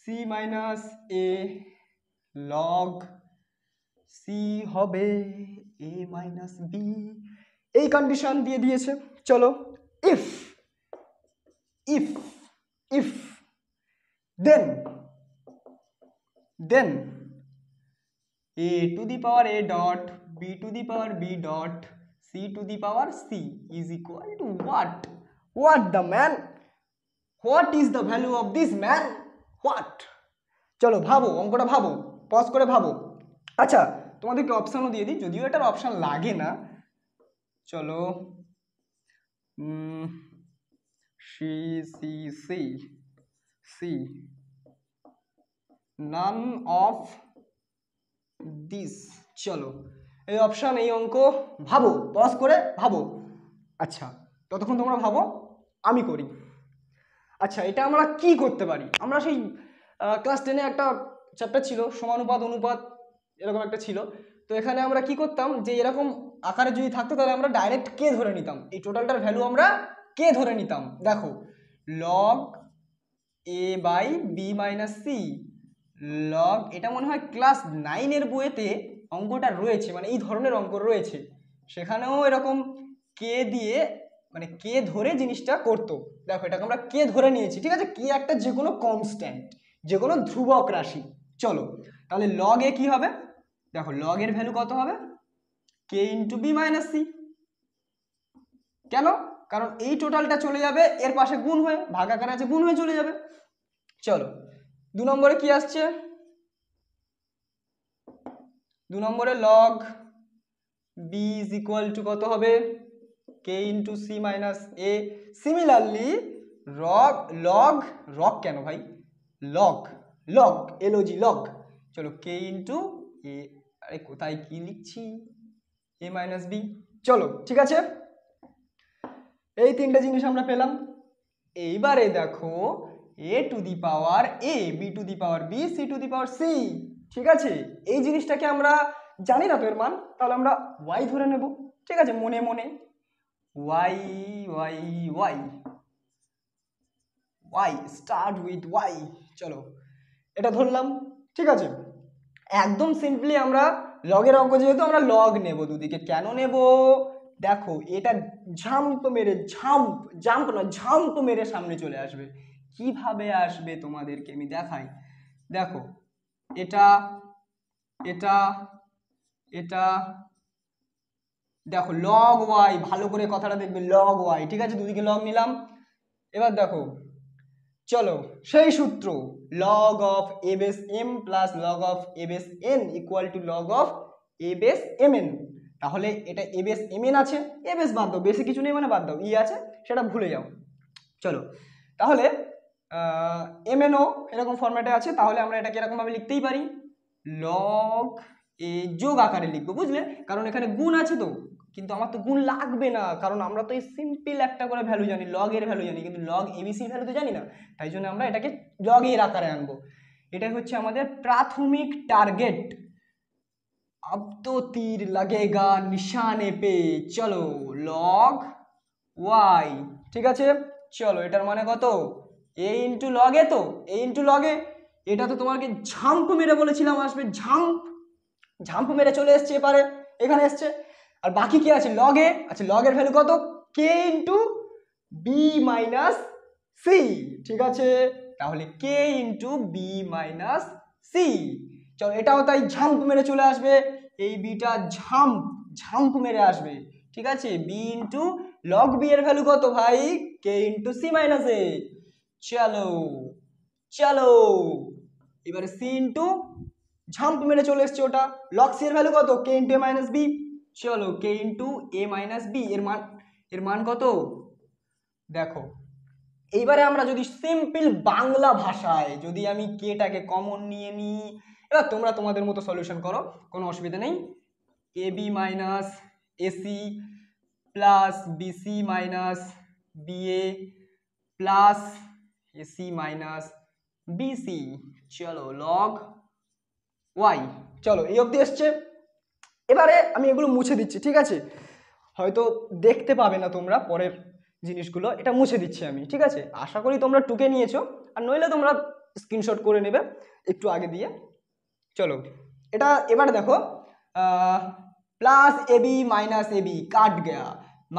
A: C minus A log C হবে এ মাইনাস বি, এই কন্ডিশন দিয়ে দিয়েছে। চলো, if if if then then a to the power a dot b to the power b dot c to the power c is equal to what the man, what is the value of this man, what? চলো ভাবো, অঙ্কটা ভাবো, পজ করে ভাবো। আচ্ছা, তোমাদেরকে অপশানও দিয়ে দিই, যদিও এটার অপশান লাগে না। চলো, C C C C none of this. চলো, এই অপশান, এই অঙ্ক ভাবো, পজ করে ভাবো। আচ্ছা, ততক্ষণ তোমরা ভাবো, আমি করি। আচ্ছা, এটা আমরা কি করতে পারি? আমরা সেই ক্লাস 10-এ একটা চ্যাপ্টার ছিল সমানুপাত অনুপাত, এরকম একটা ছিল। তো এখানে আমরা কি করতাম, যে এরকম আকারে যদি থাকতো তাহলে আমরা ডাইরেক্ট কে ধরে নিতাম, এই টোটালটার ভ্যালু আমরা কে ধরে নিতাম। দেখো, log A by B minus C, log, এটা মনে হয় ক্লাস 9-এর বইয়েতে অঙ্কটা রয়েছে, মানে এই ধরনের অঙ্ক রয়েছে, সেখানেও এরকম কে দিয়ে মানে কে ধরে জিনিসটা করতো। দেখো, এটাকে আমরা কে ধরে নিয়েছি, ঠিক আছে। কে একটা যে কোনো কনস্ট্যান্ট, যে কোনো ধ্রুবক রাশি। চলো, তাহলে লগ এ কি হবে? দেখো, লগ এর ভ্যালু কত হবে? K into B minus C. কেন? কারণ এই টোটালটা চলে যাবে এর পাশে গুণ হয়ে, ভাগাকার আছে, গুণ হয়ে চলে যাবে। চলো, 2 নম্বরে কি আসছে? 2 নম্বরে log B is equal to কত হবে? K into C minus A. Similarly log কেন ভাই, লগ লগ এলওজি লগ। চলো, কে ইন্টু এ, আরে কোথায় কি লিখছি, এ মাইনাস বি। চলো, ঠিক আছে, এই তিনটে জিনিস আমরা পেলাম। এইবারে দেখো, A to the power A, B to the power B, C to the power C, ঠিক আছে। এই জিনিসটাকে আমরা জানি না তো এর মান, তাহলে আমরা ওয়াই ধরে নেব, ঠিক আছে, মনে মনে Y Y Y Y, start with Y. চলো, এটা ধরলাম, ঠিক আছে। একদম সিম্পলি আমরা লগের অঙ্ক, যেহেতু আমরা লগ নেব দুদিকে। কেন নেব? দেখো, এটা ঝাম্প মেরে, ঝাম্প মেরে সামনে চলে আসবে। কিভাবে আসবে তোমাদেরকে আমি দেখাই। দেখো, এটা এটা এটা, দেখো লগ ওয়াই, ভালো করে কথাটা দেখবে, লগ ওয়াই, ঠিক আছে, দুদিকে লগ নিলাম। এবার দেখো, চলো, সেই সূত্র, log of A base M plus log of A base N equal to log of A base M N. তাহলে এটা এ বেস এম এন আছে, এ বেস বাদ দাও, বেশি কিছু নেই মানে বাদ দাও, ই আছে সেটা ভুলে যাও। চলো, তাহলে MNO এরকম ফরম্যাটে আছে, তাহলে আমরা এটাকে এরকম ভাবে লিখতেই পারি, লগ এ যোগ আকারে লিখবো, বুঝলে, কারণ এখানে গুণ আছে তো, কিন্তু আমার তো গুণ লাগবে না, কারণ আমরা তো এই সিম্পল একটা করে ভ্যালু জানি, লগ এর ভ্যালু জানি, কিন্তু লগ এবিসির ভ্যালু তো জানি না, তাই জন্য আমরা এটাকে লগ এর আকারে আনবো। এটাই হচ্ছে আমাদের প্রাথমিক টার্গেট। अब तो तीर लगेगा निशाने पे, চলো লগ ওয়াই, ঠিক আছে, চলো এটার মানে কত, এ ইন্টু লগে, তো এ ইন্টু লগে, এটা তো তোমাকে ঝাম্প মেরে বলেছিলাম আসবে, ঝাম্প ঝাম্প মেরে চলে এসছে, এবারে এখানে এসছে। আর বাকি কি আছে লগে, আচ্ছা লগের ভ্যালু কত, কে ইন্টু বি মাইনাস সি, ঠিক আছে, তাহলে কে ইন্টু বি মাইনাস সি, চলো এটাও তাই ঝাম্প মেরে চলে আসবে, এই বিটা ঝাম্প ঝাম্প মেরে আসবে, ঠিক আছে, বি ইন্টু লগ বি এর ভ্যালু কত ভাই, কে ইন্টু সি মাইনাস এ, চলো চলো এবারে সি ইন্টু ঝাম্প মেরে চলে এসছে ওটা, লগ সি এর ভ্যালু কত, কে ইন্টু এ মাইনাস বি, চলো কে ইন্টু এ মাইনাস বি, এর মান কত দেখো। এইবারে আমরা যদি সিম্পল বাংলা ভাষায় যদি আমি কেটাকে কমন নিয়ে নিই, এবার তোমরা তোমাদের মতো সলিউশন করো, কোনো অসুবিধা নেই, A B minus AC plus BC minus BA plus AC minus BC, চলো লগ ওয়াই, চলো এই অবধি এসছে। এবারে আমি এগুলো মুছে দিচ্ছি, ঠিক আছে, হয়তো দেখতে পাবে না তোমরা পরের জিনিসগুলো, এটা মুছে দিচ্ছি আমি, ঠিক আছে, আশা করি তোমরা টুকে নিয়েছো, আর নইলে তোমরা স্ক্রিনশট করে নেবে একটু আগে দিয়ে। চলো এটা এবার দেখো, plus A B minus A B काट गया,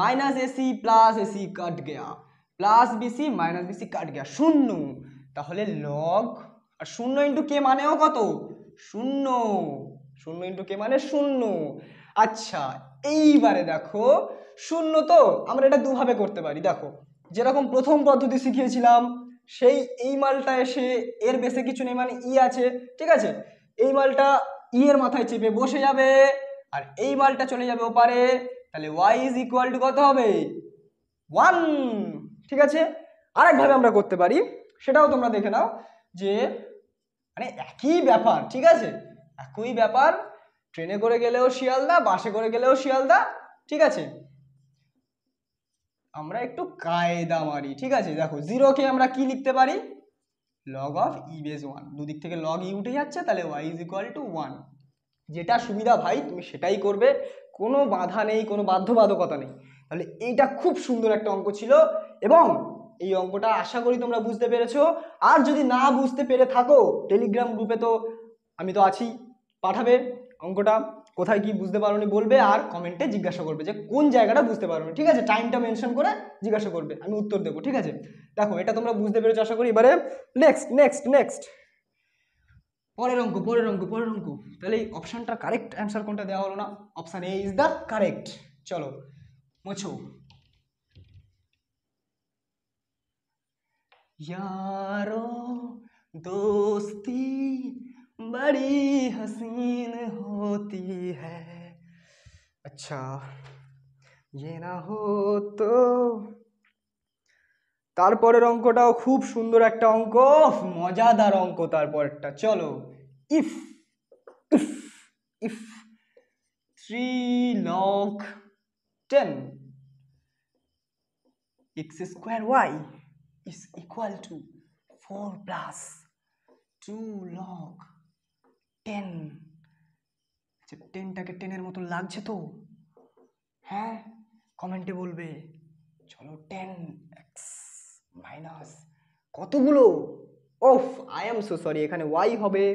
A: minus A C plus A C कट गया, plus B C minus B C कट गया, शून्य, তাহলে লগ আর শূন্য ইন্টু কে মানেও কত, শূন্য, শূন্য ইন্টু কে মানে শূন্য। আচ্ছা এইবারে দেখো শূন্য, তো আমরা এটা দুভাবে করতে পারি, দেখো যেরকম প্রথম পদ্ধতি শিখিয়েছিলাম, সেই এই মালটা এসে এর বেসে কিছু নেই মানে ই আছে, ঠিক আছে, এই মালটা ই এর মাথায় চেপে বসে যাবে, আর এই মালটা চলে যাবে ওপারে, তাহলে y ইজ ইকুয়াল টু কত হবে 1, ঠিক আছে। আরেকভাবে আমরা করতে পারি, সেটাও তোমরা দেখে নাও, যে মানে একই ব্যাপার, ঠিক আছে, একই ব্যাপার, ট্রেনে করে গেলেও শিয়ালদা, বাসে করে গেলেও শিয়ালদা, ঠিক আছে, আমরা একটু কায়দা মারি, ঠিক আছে, দেখো জিরোকে আমরা কি লিখতে পারি, লগ অফ ই বেস 1, দুদিক থেকে লগ ই উঠে যাচ্ছে, তাহলে y ইজ ইকুয়াল টু 1, যেটা সুবিধা ভাই তুমি সেটাই করবে, কোনো বাধা নেই, কোনো বাধ্যবাধকতা নেই। তাহলে এইটা খুব সুন্দর একটা অঙ্ক ছিল, এবং এই অঙ্কটা আশা করি তোমরা বুঝতে পেরেছো। আর যদি না বুঝতে পেরে থাকো, টেলিগ্রাম গ্রুপে তো আমি তো আছি, পাঠাবে অঙ্কটা, কোথায় কি বুঝতে পারোনি বলবে, আর কমেন্টে জিজ্ঞাসা করবে যে কোন জায়গাটা বুঝতে পারোনি, ঠিক আছে, টাইমটা মেনশন করে জিজ্ঞাসা করবে, আমি উত্তর দেবো, ঠিক আছে। দেখো এটা তোমরা বুঝতে পেরেছো আশা করি। এবারে নেক্সট নেক্সট নেক্সট পরের অঙ্ক, পরের অঙ্ক, পরের অঙ্ক, তাহলে এই অপশনটা কারেক্ট অ্যান্সার কোনটা দেওয়া হলো না, option A is the correct, চলো মোছো। यारो दोस्ती बड़ी हसीन होती है, अच्छा ये ना हो तो, তারপরের অঙ্কটাও খুব সুন্দর একটা অঙ্ক, মজাদার অঙ্ক তারপরটা, চলো if if if 3 log 10 x square y is equal to 4 plus 2 log 10, আচ্ছা 10টাকে 10 এর মতো লাগছে তো, হ্যাঁ কমেন্টে বলবে, চলো 10x মাইনাস কতগুলো, ওফ আই এম সো সরি, এখানে y হবে,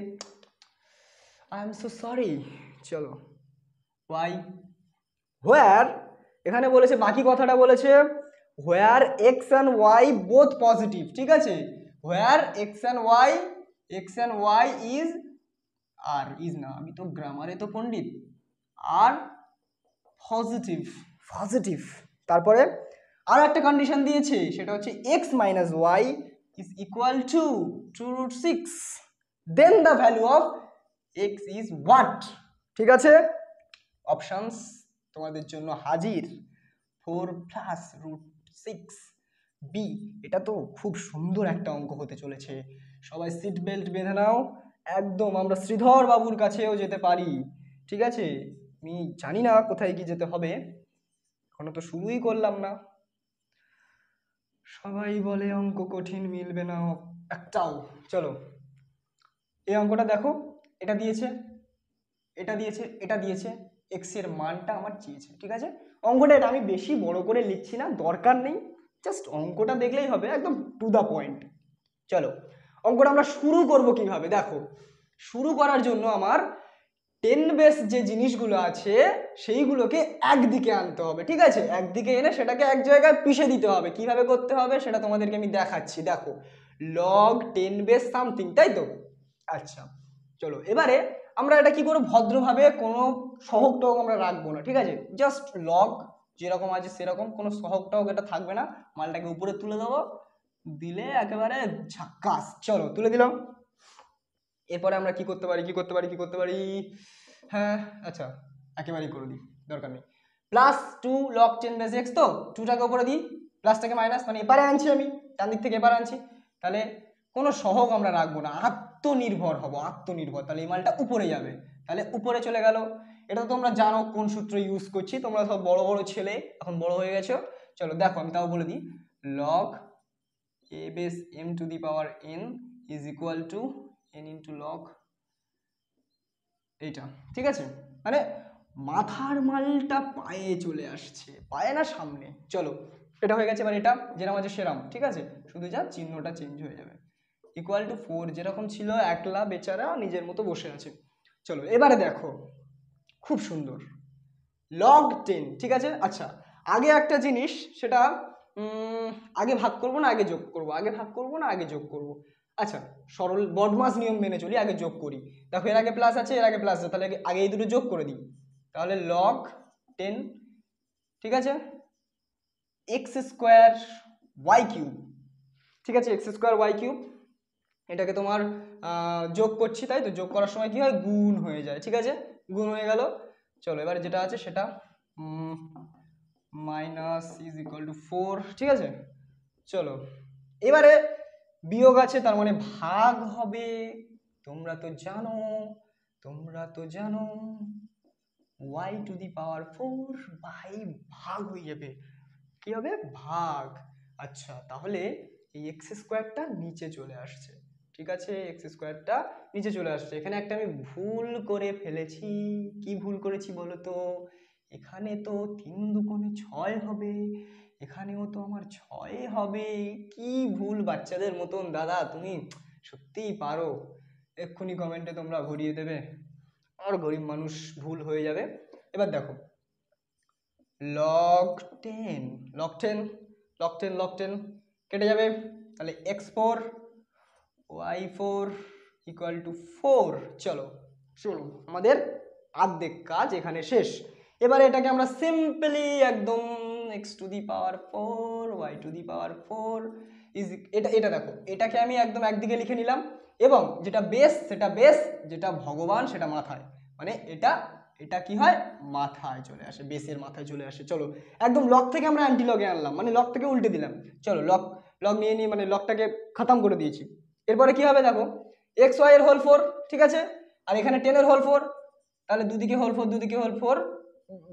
A: আই এম সো সরি, চলো y হোয়ার, এখানে বলেছে বাকি কথাটা বলেছে where x and y both positive, ঠিক আছে, where x and y is, আর ইজ না, আমি তো গ্রামারে তো পণ্ডিত, আর পজিটিভ, পজিটিভ, তারপরে আর একটা কন্ডিশন দিয়েছে, সেটা হচ্ছে x minus Y is equal to 2√6, then the value of x is what, ঠিক আছে, অপশনস তোমাদের জন্য হাজির, 4 প্লাস √6, বি। এটা তো খুব সুন্দর একটা অঙ্ক হতে চলেছে, সবাই সিট বেল্ট বেঁধে নাও, একদম আমরা শ্রীধর বাবুর কাছেও যেতে পারি। ঠিক আছে, আমি জানি না কোথায় কি যেতে হবে, এখনো তো শুরুই করলাম না। সবাই বলে অঙ্ক কঠিন, মিলবে না একটাও। চলো এই অঙ্কটা দেখো, এটা দিয়েছে, এটা দিয়েছে, এটা দিয়েছে, এক্স এর মানটা আমার চেয়েছে। ঠিক আছে, অঙ্কটা এটা আমি বেশি বড় করে লিখছি না, দরকার নেই, জাস্ট অঙ্কটা দেখলেই হবে, একদম টু দা পয়েন্ট। চলো অঙ্কটা আমরা শুরু করব কিভাবে, দেখো শুরু করার জন্য আমার 10 বেস যে জিনিসগুলো আছে সেইগুলোকে একদিকে আনতে হবে। ঠিক আছে, একদিকে এনে সেটাকে এক জায়গায় পিষে দিতে হবে। কিভাবে করতে হবে সেটা তোমাদেরকে আমি দেখাচ্ছি। দেখো লগ 10 বেস সামথিং, তাই তো? আচ্ছা চলো এবারে আমরা এটা কি করবো, ভদ্রভাবে কোনো সহগ টহগ আমরা রাখবো না। ঠিক আছে, জাস্ট লগ যেরকম আছে সেরকম, কোনো সহগ টহগ এটা থাকবে না, মালটাকে উপরে তুলে দেবো, দিলে একেবারে ঝাক্কাস। চলো তুলে দিলাম। এরপরে আমরা কি করতে পারি, কি করতে পারি, কি করতে পারি, হ্যাঁ আচ্ছা একেবারেই করে দিই, দরকার নেই। প্লাস 2 লগ 10 বেস এক্স, তো 2টাকে উপরে দিই, প্লাসটাকে মাইনাস, মানে এপারে আনছি আমি, ডান দিক থেকে এপারে আনছি, তাহলে কোনো সহগ আমরা রাখবো না, আত্মনির্ভর হব, আত্মনির্ভর, তাহলে এই মালটা উপরে যাবে, তাহলে উপরে চলে গেল। এটা তো তোমরা জানো কোন সূত্র ইউজ করছি, তোমরা সব বড় বড় ছেলে, এখন বড় হয়ে গেছো। চলো দেখো আমি তাও বলে দিই, log a base m two the power n is equal two n into log এইটা। ঠিক আছে, মানে মাথার মালটা পায়ে চলে আসছে, পায়ে না সামনে। চলো এটা হয়ে গেছে, এবার এটা যেরকম আছে সেরাম। ঠিক আছে, শুধু যা চিহ্নটা চেঞ্জ হয়ে যাবে, ইকুয়াল টু 4 যেরকম ছিল, একলা বেচারা নিজের মতো বসে আছে। চলো এবারে দেখো খুব সুন্দর লগ 10। ঠিক আছে, আচ্ছা আগে একটা জিনিস, সেটা আগে ভাগ করব না আগে যোগ করব, আগে ভাগ করব না আগে যোগ করব। আচ্ছা সরল বদমাস নিয়ম মেনে চলি, আগে যোগ করি। দেখো এর আগে প্লাস আছে, এর আগে প্লাস আছে, তাহলে আগে এই দুটো যোগ করে দিই, তাহলে লগ 10, ঠিক আছে, এক্স স্কোয়ার ওয়াই কিউব। ঠিক আছে, এক্স স্কোয়ার ওয়াই কিউব, এটাকে তোমার যোগ করছি, তাই তো? যোগ করার সময় কি হয়, গুণ হয়ে যায়। ঠিক আছে, গুণ হয়ে গেল। চলো এবারে যেটা আছে সেটা মাইনাস ইজ ইকুয়াল টু 4। ঠিক আছে, চলো এবারে বিয়োগ আছে, তার মানে ভাগ হবে। তোমরা তো জানো, তোমরা তো জানো y to the power 4 by ভাগ হয়ে যাবে, কি হবে, ভাগ। আচ্ছা তাহলে এই এক্স স্কোয়ারটা নিচে চলে আসছে। ঠিক আছে, এক্স স্কোয়ারটা নিচে চলে আসছে। এখানে একটা আমি ভুল করে ফেলেছি, কি ভুল করেছি বলো তো? এখানে তো 3 দুগুণে 6 হবে, এখানেও তো আমার 6 হবে। কি ভুল, বাচ্চাদের মতন দাদা তুমি সত্যিই পারো, এক্ষুনি কমেন্টে তোমরা ভরিয়ে দেবে, আর গরিব মানুষ ভুল হয়ে যাবে। এবার দেখো লগ 10, লগ 10, লগ 10, লগ 10 কেটে যাবে, তাহলে x4 y4 ইকুয়াল টু 4। চলো চলো আমাদের অর্ধেক কাজ এখানে শেষ। এবারে এটাকে আমরা সিম্পলি একদম x two the power 4 y to the power 4 is, এটা এটা দেখো, এটাকে আমি একদম একদিকে লিখে নিলাম, এবং যেটা বেস সেটা বেস, যেটা ভগবান সেটা মাথায়, মানে এটা এটা কি হয়, মাথায় চলে আসে, বেসের মাথায় চলে আসে। চলো একদম লগ থেকে আমরা অ্যান্টি লগে আনলাম, মানে লগ থেকে উল্টে দিলাম। চলো লগ লগ নিয়ে নিয়ে মানে লগটাকে খতম করে দিয়েছি। এরপরে কি হবে দেখো, এক্স ওয়াই এর হোল 4, ঠিক আছে, আর এখানে 10 এর হোল 4, তাহলে দুদিকে হোল 4, দুদিকে হোল 4,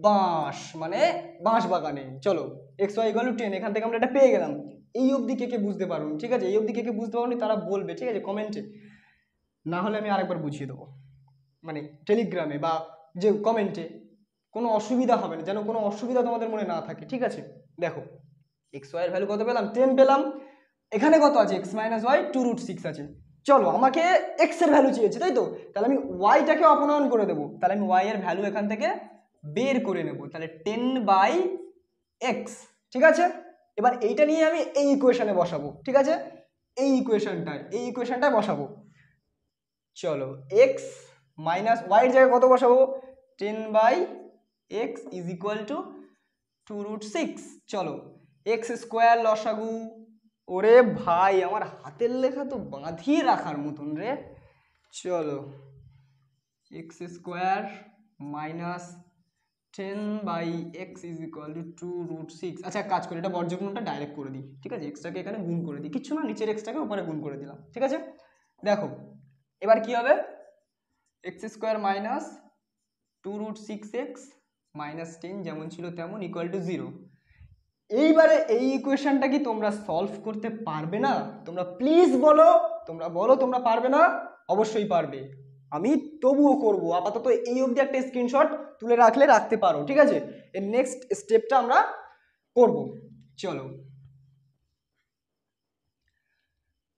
A: বাঁশ মানে বাঁশ বাগানে। চলো এক্স ওয়াই ইকুয়াল টু 10, এখান থেকে আমরা এটা পেয়ে গেলাম। এই অবধি কে কে বুঝতে পারুন, ঠিক আছে, এই অবধি কে কে বুঝতে পারুন তারা বলবে, ঠিক আছে, কমেন্টে, না হলে আমি আরেকবার বুঝিয়ে দেবো, মানে টেলিগ্রামে বা যে কমেন্টে, কোনো অসুবিধা হবে না, যেন কোনো অসুবিধা তোমাদের মনে না থাকে। ঠিক আছে, দেখো এক্স ওয়াই এর ভ্যালু কত পেলাম, 10 পেলাম, এখানে কত আছে, এক্স মাইনাস ওয়াই 2√6 আছে। চলো আমাকে এক্স এর ভ্যালু চেয়েছে, তাই তো, তাহলে আমি ওয়াইটাকে অপনয়ন করে দেবো, তাহলে আমি ওয়াই এর ভ্যালু এখান থেকে বের করে নেব, তাহলে 10/x। ঠিক আছে, এবার এইটা নিয়ে আমি এই ইকুয়েশনে বসাবো। ঠিক আছে, এই ইকুয়েশনটায় বসাবো। চলো এক্স মাইনাস ওয়াই এর জায়গায় কত বসাবো, 10/x ইজ ইকুয়াল টু 2√6। চলো এক্স স্কোয়ার লসাগু, ওরে ভাই আমার হাতের লেখা তো বাঁধিয়ে রাখার মতন রে। চলো x square minus 10/x is equal to 2√6। আচ্ছা কাজ করি, এটা বর্গমূলটা ডাইরেক্ট করে দিই, ঠিক আছে, এক্সটাকে এখানে গুণ করে দিই, কিচ্ছু না, নিচের এক্সটাকে উপরে গুণ করে দিলাম, ঠিক আছে। দেখো এবার কি হবে, x² মাইনাস 2√6x মাইনাস 10 যেমন ছিল তেমন ইকুয়াল টু 0। এইবারে এই ইকুয়েশনটা কি তোমরা সলভ করতে পারবে না? তোমরা প্লিজ বলো, তোমরা বলো তোমরা পারবে না? অবশ্যই পারবে, আমি তবুও করব। আপাতত এই অবধি একটা স্ক্রিনশট তুলে রাখলে রাখতে পারো, ঠিক আছে। এর নেক্সট স্টেপটা আমরা করব, চলো।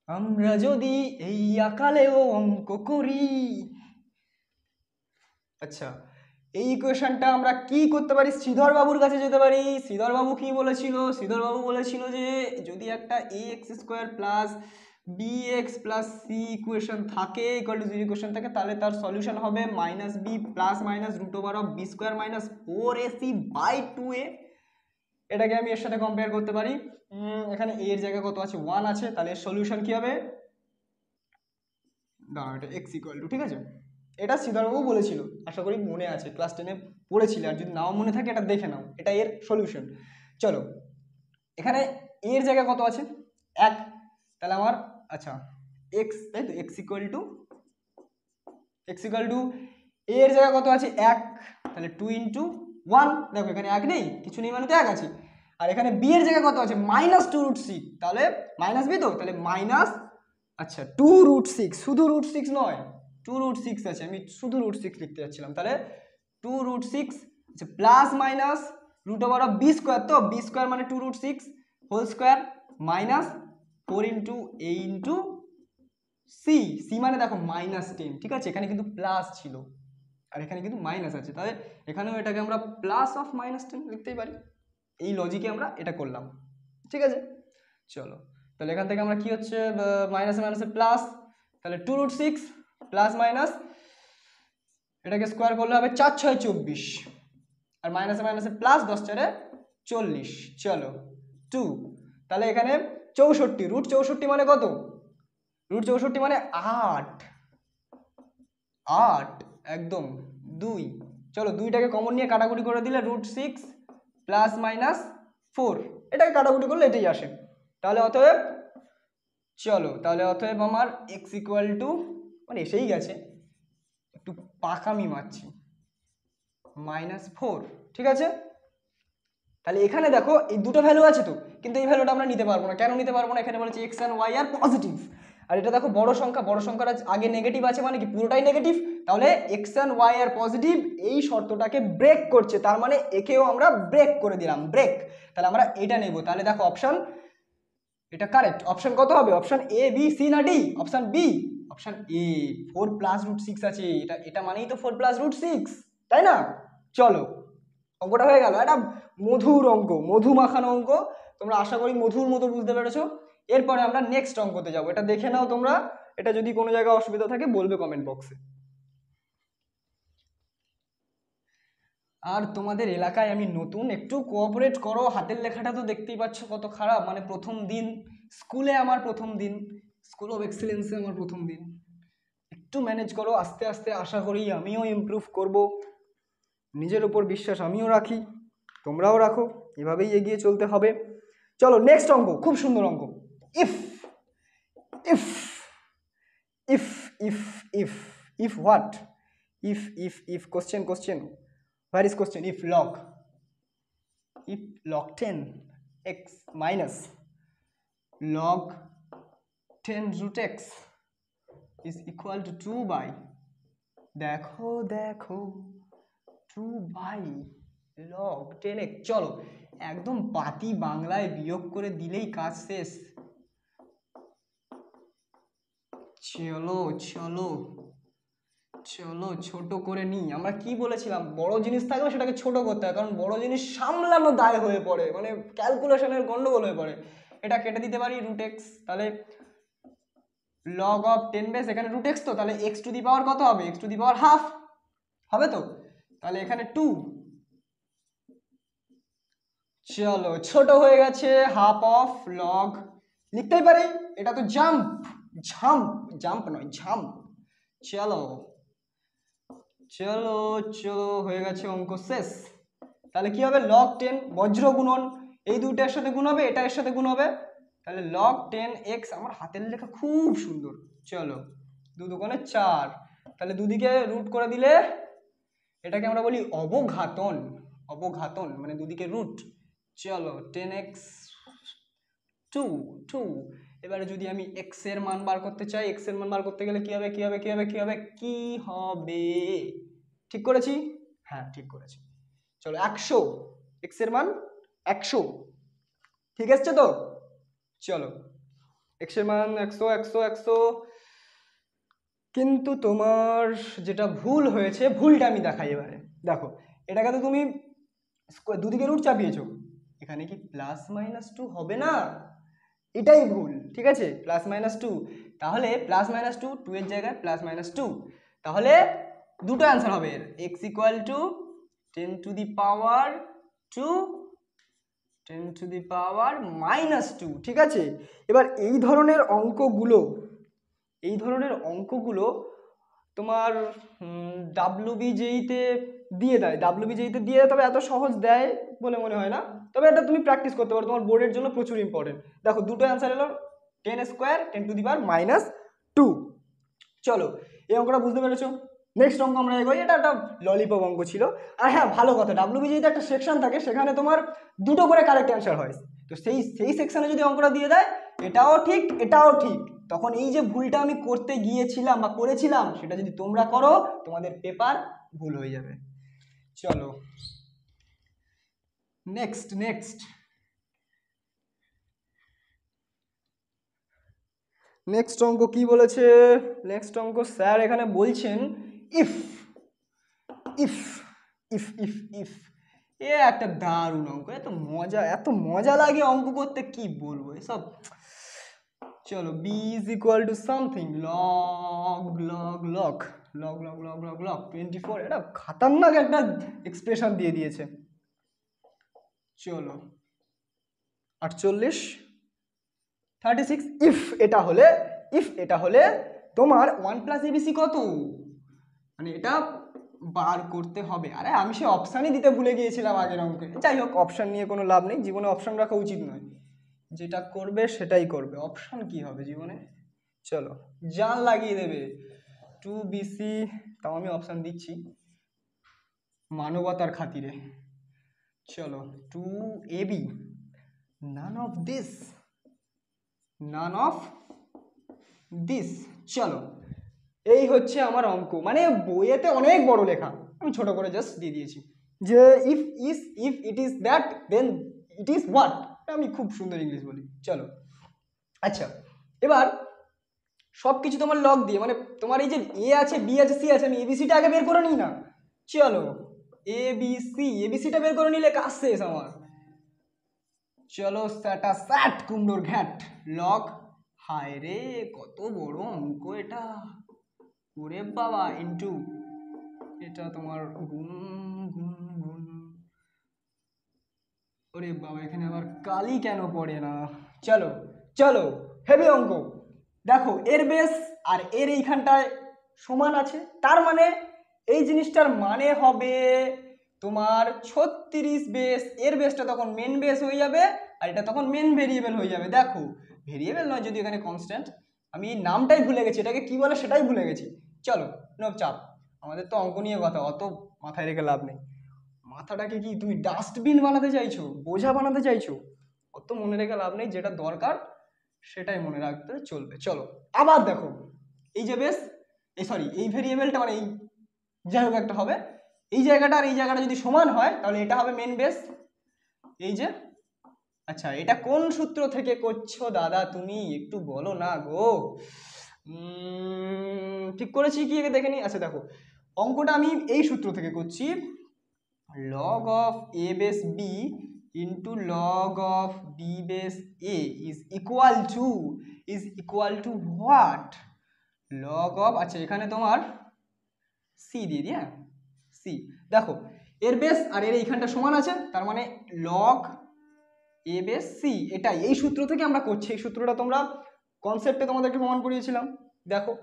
A: আমরা যদি এই আকালেও অঙ্ক করি, আচ্ছা এই ইকুয়েশনটা আমরা কি করতে পারি, শ্রীধর বাবুর কাছে যেতে পারি। শ্রীধর বাবু কি বলেছিল, শ্রীধর বাবু বলেছিল যে যদি একটা ax² plus bx plus c equation থাকে ইকুয়াল টু 0 ইকুয়েশন থাকে, তাহলে তার সলিউশন হবে -b plus minus √b² minus 4ac/2a। এটাকে আমি এর সাথে কম্পেয়ার করতে পারি। এখানে a এর জায়গায় কত আছে, 1 আছে, তাহলে এর সলিউশন কি হবে, না এটা x ইকুয়াল টু, ঠিক আছে। এটা শ্রীধরবাবু বলেছিল, আশা করি মনে আছে, ক্লাস 10-এ পড়েছিল, আর যদি নাও মনে থাকে এটা দেখে নাও, এটা এর সলিউশন। চলো এখানে a এর জায়গায় কত আছে, 1, তাহলে আমার আচ্ছা x, তাই তো, x ইকুয়াল টু a এর জায়গায় কত আছে 1, তাহলে 2 × 1, দেখো এখানে 1 নেই, কিছু নেই মানে তো 1 আছে। আর এখানে b এর জায়গায় কত আছে -2√6, তাহলে মাইনাস b, তো তাহলে মাইনাস, আচ্ছা 2√6, শুধু √6 নয় 2√6 আছে, আমি শুধু √6 লিখতে যাচ্ছিলাম, তাহলে 2√6, আচ্ছা প্লাস মাইনাস √b², তো b² মানে 2√6 whole square minus 4 × a × c মানে দেখো -10, ঠিক আছে, এখানে কিন্তু প্লাস ছিল আর এখানে কিন্তু মাইনাস আছে, তাহলে এখানেও এটাকে আমরা প্লাস অফ -10 লিখতেই পারি। এই লজিকে আমরা এটা করলাম, ঠিক আছে। চলো তাহলে এখান থেকে আমরা কি হচ্ছে, মাইনাসে মাইনাসে প্লাস, তাহলে 2√6 প্লাস মাইনাস, এটাকে স্কোয়ার করলে হবে 4 × 6 = 24, আর মাইনাসে মাইনাসে প্লাস, 10 × 4 = 40, চলো 2, তাহলে এখানে 64, √64 মানে কত, √64 মানে 8 একদম 2, চলো 2টাকে কমন নিয়ে কাটাকুটি করে দিলে √6 প্লাস মাইনাস 4, এটাকে কাটাকুটি করলে এটাই আসে, তাহলে অতএব চলো তাহলে অতএব আমার x ইকুয়াল টু, মানে এসেই গেছে, একটু পাকামি মারছি, -4, ঠিক আছে। তাহলে এখানে দেখো এই দুটো ভ্যালু আছে তো, কিন্তু এই ভ্যালুটা আমরা নিতে পারবো না, কেন নিতে পারবো না, এখানে বলেছে x and y আর পজিটিভ, আর এটা দেখো বড় সংখ্যার আগে নেগেটিভ আছে, মানে কি পুরোটাই নেগেটিভ, তাহলে x and y আর পজিটিভ এই শর্তটাকে ব্রেক করছে, তার মানে একেও আমরা ব্রেক করে দিলাম, ব্রেক, তাহলে আমরা এটা নেব। তাহলে দেখো অপশন, এটা কারেক্ট, অপশন কত হবে, অপশন এ, বি, সি না D, option B, option A, 4 + √6 আছে, এটা মানেই তো 4 + √6, তাই না। চলো অঙ্কটা হয়ে গেল, এটা মধুর অঙ্ক, মধু মাখানো অঙ্ক, তোমরা আশা করি মধুর মতো বুঝতে পেরেছো। এরপরে আমরা নেক্সট অঙ্কতে যাবো, এটা দেখে নাও তোমরা, এটা যদি কোনো জায়গায় অসুবিধা থাকে বলবে কমেন্ট বক্সে। আর তোমাদের এলাকায় আমি নতুন, একটু কোঅপারেট করো, হাতের লেখাটা তো দেখতেই পাচ্ছ কত খারাপ, মানে প্রথম দিন স্কুলে, আমার প্রথম দিন স্কুল অফ এক্সেলেন্সে আমার প্রথম দিন, একটু ম্যানেজ করো, আস্তে আস্তে আশা করি আমিও ইমপ্রুভ করব, নিজের উপর বিশ্বাস আমিও রাখি, তোমরাও রাখো, এভাবেই এগিয়ে চলতে হবে। চলো নেক্সট অঙ্ক, খুব সুন্দর অঙ্ক, if if if if if if what, if question, where is question, if log 10 x minus log 10 √x is equal to 2/, দেখো 2/log 10x, চলো একদম পাতি বাংলায় বিয়োগ করে দিলেই কাজ শেষ। চলো চলো চলো ছোট করে নিই, আমরা কি বলেছিলাম, বড় জিনিস থাকলে সেটাকে ছোট করতে হয়, কারণ বড় জিনিস সামলানো দায় হয়ে পড়ে, মানে ক্যালকুলেশনের গন্ডগোল হয়ে পড়ে। এটা কেটে দিতে পারি √x, তাহলে log of 10 বেস, এখানে √x, তো তাহলে x টু দি পাওয়ার কত হবে, x two the power half হবে, তো তাহলে এখানে 2, চলো ছোট হয়ে গেছে, হাফ অফ লগ, লিখতেই পারি, এটা তো জাম্প নয় ঝাম্প, চলো চলো চলো হয়ে গেছে অঙ্ক শেষ। তাহলে কি হবে log 10 বজ্র গুণন, এই দুইটার সাথে গুণ হবে, এটা এর সাথে গুণ হবে, তাহলে log 10x। আমার হাতের লেখা খুব সুন্দর। চলো 2 দুগুণে 4, তাহলে দুদিকে রুট করে দিলে এটাকে আমরা বলি অবঘাতন। অবঘাতন মানে দুদিকে রুট। চলো 10x 2 2। এবারে যদি আমি x এর মান বার করতে চাই, x এর মান বার করতে গেলে কি হবে কি হবে কি হবে কি হবে কি হবে? ঠিক করেছি? হ্যাঁ ঠিক করেছি। চলো 100, x এর মান 100, ঠিক আছে তো? চলো x এর মান 100 100 100। কিন্তু তোমার যেটা ভুল হয়েছে, ভুলটা আমি দেখাই এবারে। দেখো এটাকে তো তুমি দুদিকে রুট চাপিয়েছো, এখানে কি প্লাস মাইনাস 2 হবে না? এটাই ভুল, ঠিক আছে? প্লাস মাইনাস 2, তাহলে প্লাস মাইনাস 2, 2 এর জায়গায় প্লাস মাইনাস 2, তাহলে দুটো অ্যান্সার হবে এর। x equal to 10 two the power 2, 10 two the power minus 2, ঠিক আছে? এবার এই ধরনের অঙ্কগুলো তোমার WBJEতে দিয়ে দেয়, WBJEতে দিয়ে দেয়, তবে এত সহজ দেয় বলে মনে হয় না, তবে এটা তুমি প্র্যাকটিস করতে পারো, তোমার বোর্ডের জন্য প্রচুর ইম্পর্টেন্ট। দেখো দুটো অ্যান্সার এলো 10 square 10 two the power minus 2। চলো এই অঙ্কটা বুঝতে পেরেছো? নেক্সট অঙ্ক আমরা এগোই। এটা একটা ললিপপ অঙ্ক ছিল। আর হ্যাঁ ভালো কথা, WBJEতে একটা সেকশন থাকে, সেখানে তোমার দুটো করে কারেক্ট অ্যান্সার হয়। তো সেই সেকশনে যদি অঙ্কটা দিয়ে দেয় এটাও ঠিক এটাও ঠিক, তখন এই যে ভুলটা আমি করতে গিয়েছিলাম বা করেছিলাম সেটা যদি তোমরা করো তোমাদের পেপার ভুল হয়ে যাবে। চলো নেক্সট অঙ্ক কি বলেছে? নেক্সট অঙ্ক স্যার এখানে বলছেন if if if if if এ একটা দারুণ অঙ্ক, এত মজা লাগে অঙ্ক করতে, কি বলবো এসব। চলো b is equal to something log 24, এটা খতরনাক একটা এক্সপ্রেশন দিয়ে দিয়েছে। চলো 48 36। ইফ এটা হলে তোমার 1 প্লাস abc কত, মানে এটা বার করতে হবে। আরে আমি সে অপশানই দিতে ভুলে গিয়েছিলাম আগের অঙ্কে। যাই হোক, অপশান নিয়ে কোনো লাভ নেই, জীবনে অপশান রাখা উচিত নয়, যেটা করবে সেটাই করবে, অপশান কি হবে জীবনে। চলো জান লাগিয়ে দেবে 2bc, তাও আমি অপশান দিচ্ছি মানবতার খাতিরে। চলো 2ab, none of this। চলো এই হচ্ছে আমার অঙ্ক, মানে বইয়েতে অনেক বড় লেখা, আমি ছোট করে জাস্ট দিয়ে দিয়েছি যে if it is that then it is what. আমি খুব সুন্দর ইংলিশ বলি। চলো আচ্ছা, এবার সব কিছু তোমার লগ দিয়ে, মানে তোমার এই যে এ আছে বি আছে সি আছে, আমি এবিসিটা আগে বের করে নিই না। চলো এবিসিটা বের করে নিলে কাজ শেষ আমার। চলো স্যাট কুমড়োর ঘ্যাট লগ, হায় রে কত বড় অঙ্ক এটা, ওরে বাবা, ইনটু এটা তোমার গুণ গুণ গুণ, ওরে বাবা এখানে আবার কালি কেন পড়ে না। চলো হেভি অঙ্ক। দেখো এর বেস আর এর এইখানটায় সমান আছে, তার মানে এই জিনিসটার মানে হবে তোমার 36 বেস, এর বেসটা তখন মেন বেস হয়ে যাবে আর এটা তখন মেন ভেরিয়েবল হয়ে যাবে। দেখো ভেরিয়েবল নয় যদি এখানে কনস্ট্যান্ট, আমি এই নামটাই ভুলে গেছি, এটাকে কি বলে সেটাই ভুলে গেছি। চলো নো চাপ, আমাদের তো অঙ্ক নিয়ে কথা, অত মাথায় রেখে লাভ নেই। মাথাটাকে কি তুমি ডাস্টবিন বানাতে চাইছো, বোঝা বানাতে চাইছো? অত মনে রেখে লাভ নেই, যেটা দরকার সেটাই মনে রাখতে চলবে। চলো আবার দেখো এই যে বেস, এই ভেরিয়েবলটা মানে এই যাই হোক একটা হবে, এই জায়গাটা আর এই জায়গাটা যদি সমান হয় তাহলে এটা হবে মেন বেস। এই যে আচ্ছা, এটা কোন সূত্র থেকে করছো দাদা তুমি একটু বলো না গো। ঠিক করেছি কি দেখে নি। আচ্ছা দেখো অঙ্কটা আমি এই সূত্র থেকে করছি, log of a base b into log of b base a is equal to what? log of, আচ্ছা এখানে তোমার c দিয়ে দিই, হ্যাঁ c। দেখো এর বেস আর এর এইখানটা সমান আছে, তার মানে log a base c, এটাই এই সূত্র থেকে আমরা করছি। এই সূত্রটা তোমরা কনসেপ্টে তোমাদেরকে প্রমাণ করিয়েছিলাম, দেখো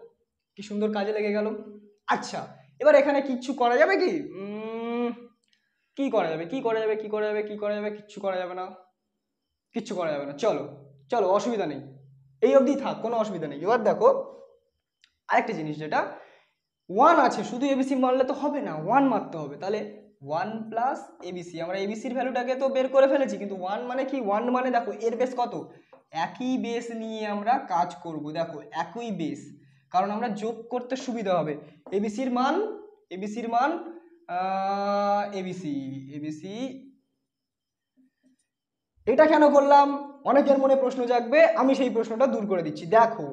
A: কি সুন্দর কাজে লেগে গেল। আচ্ছা এবার এখানে কিচ্ছু করা যাবে কি? কি করা যাবে, কি করা যাবে, কি করা যাবে, কি করা যাবে? কিচ্ছু করা যাবে না, কিচ্ছু করা যাবে না। চলো চলো, অসুবিধা নেই, এই অবধি থাক, কোনো অসুবিধা নেই। এবার দেখো আরেকটা জিনিস, যেটা ওয়ান আছে, শুধু এবিসি মারলে তো হবে না, ওয়ান মারতে হবে। তাহলে ওয়ান প্লাস এবিসি, আমরা এবিসির ভ্যালুটাকে তো বের করে ফেলেছি, কিন্তু ওয়ান মানে কি? ওয়ান মানে দেখো এর বেস কত, একই বেস নিয়ে আমরা কাজ করব। দেখো একই বেস, কারণ আমরা যোগ করতে সুবিধা হবে। এবিসির মান, এবিসির মান এবিসি, এবিসি, এটা কেন করলাম? অনেকের মনে প্রশ্ন জাগবে, আমি সেই প্রশ্নটা দূর করে দিচ্ছি। দেখো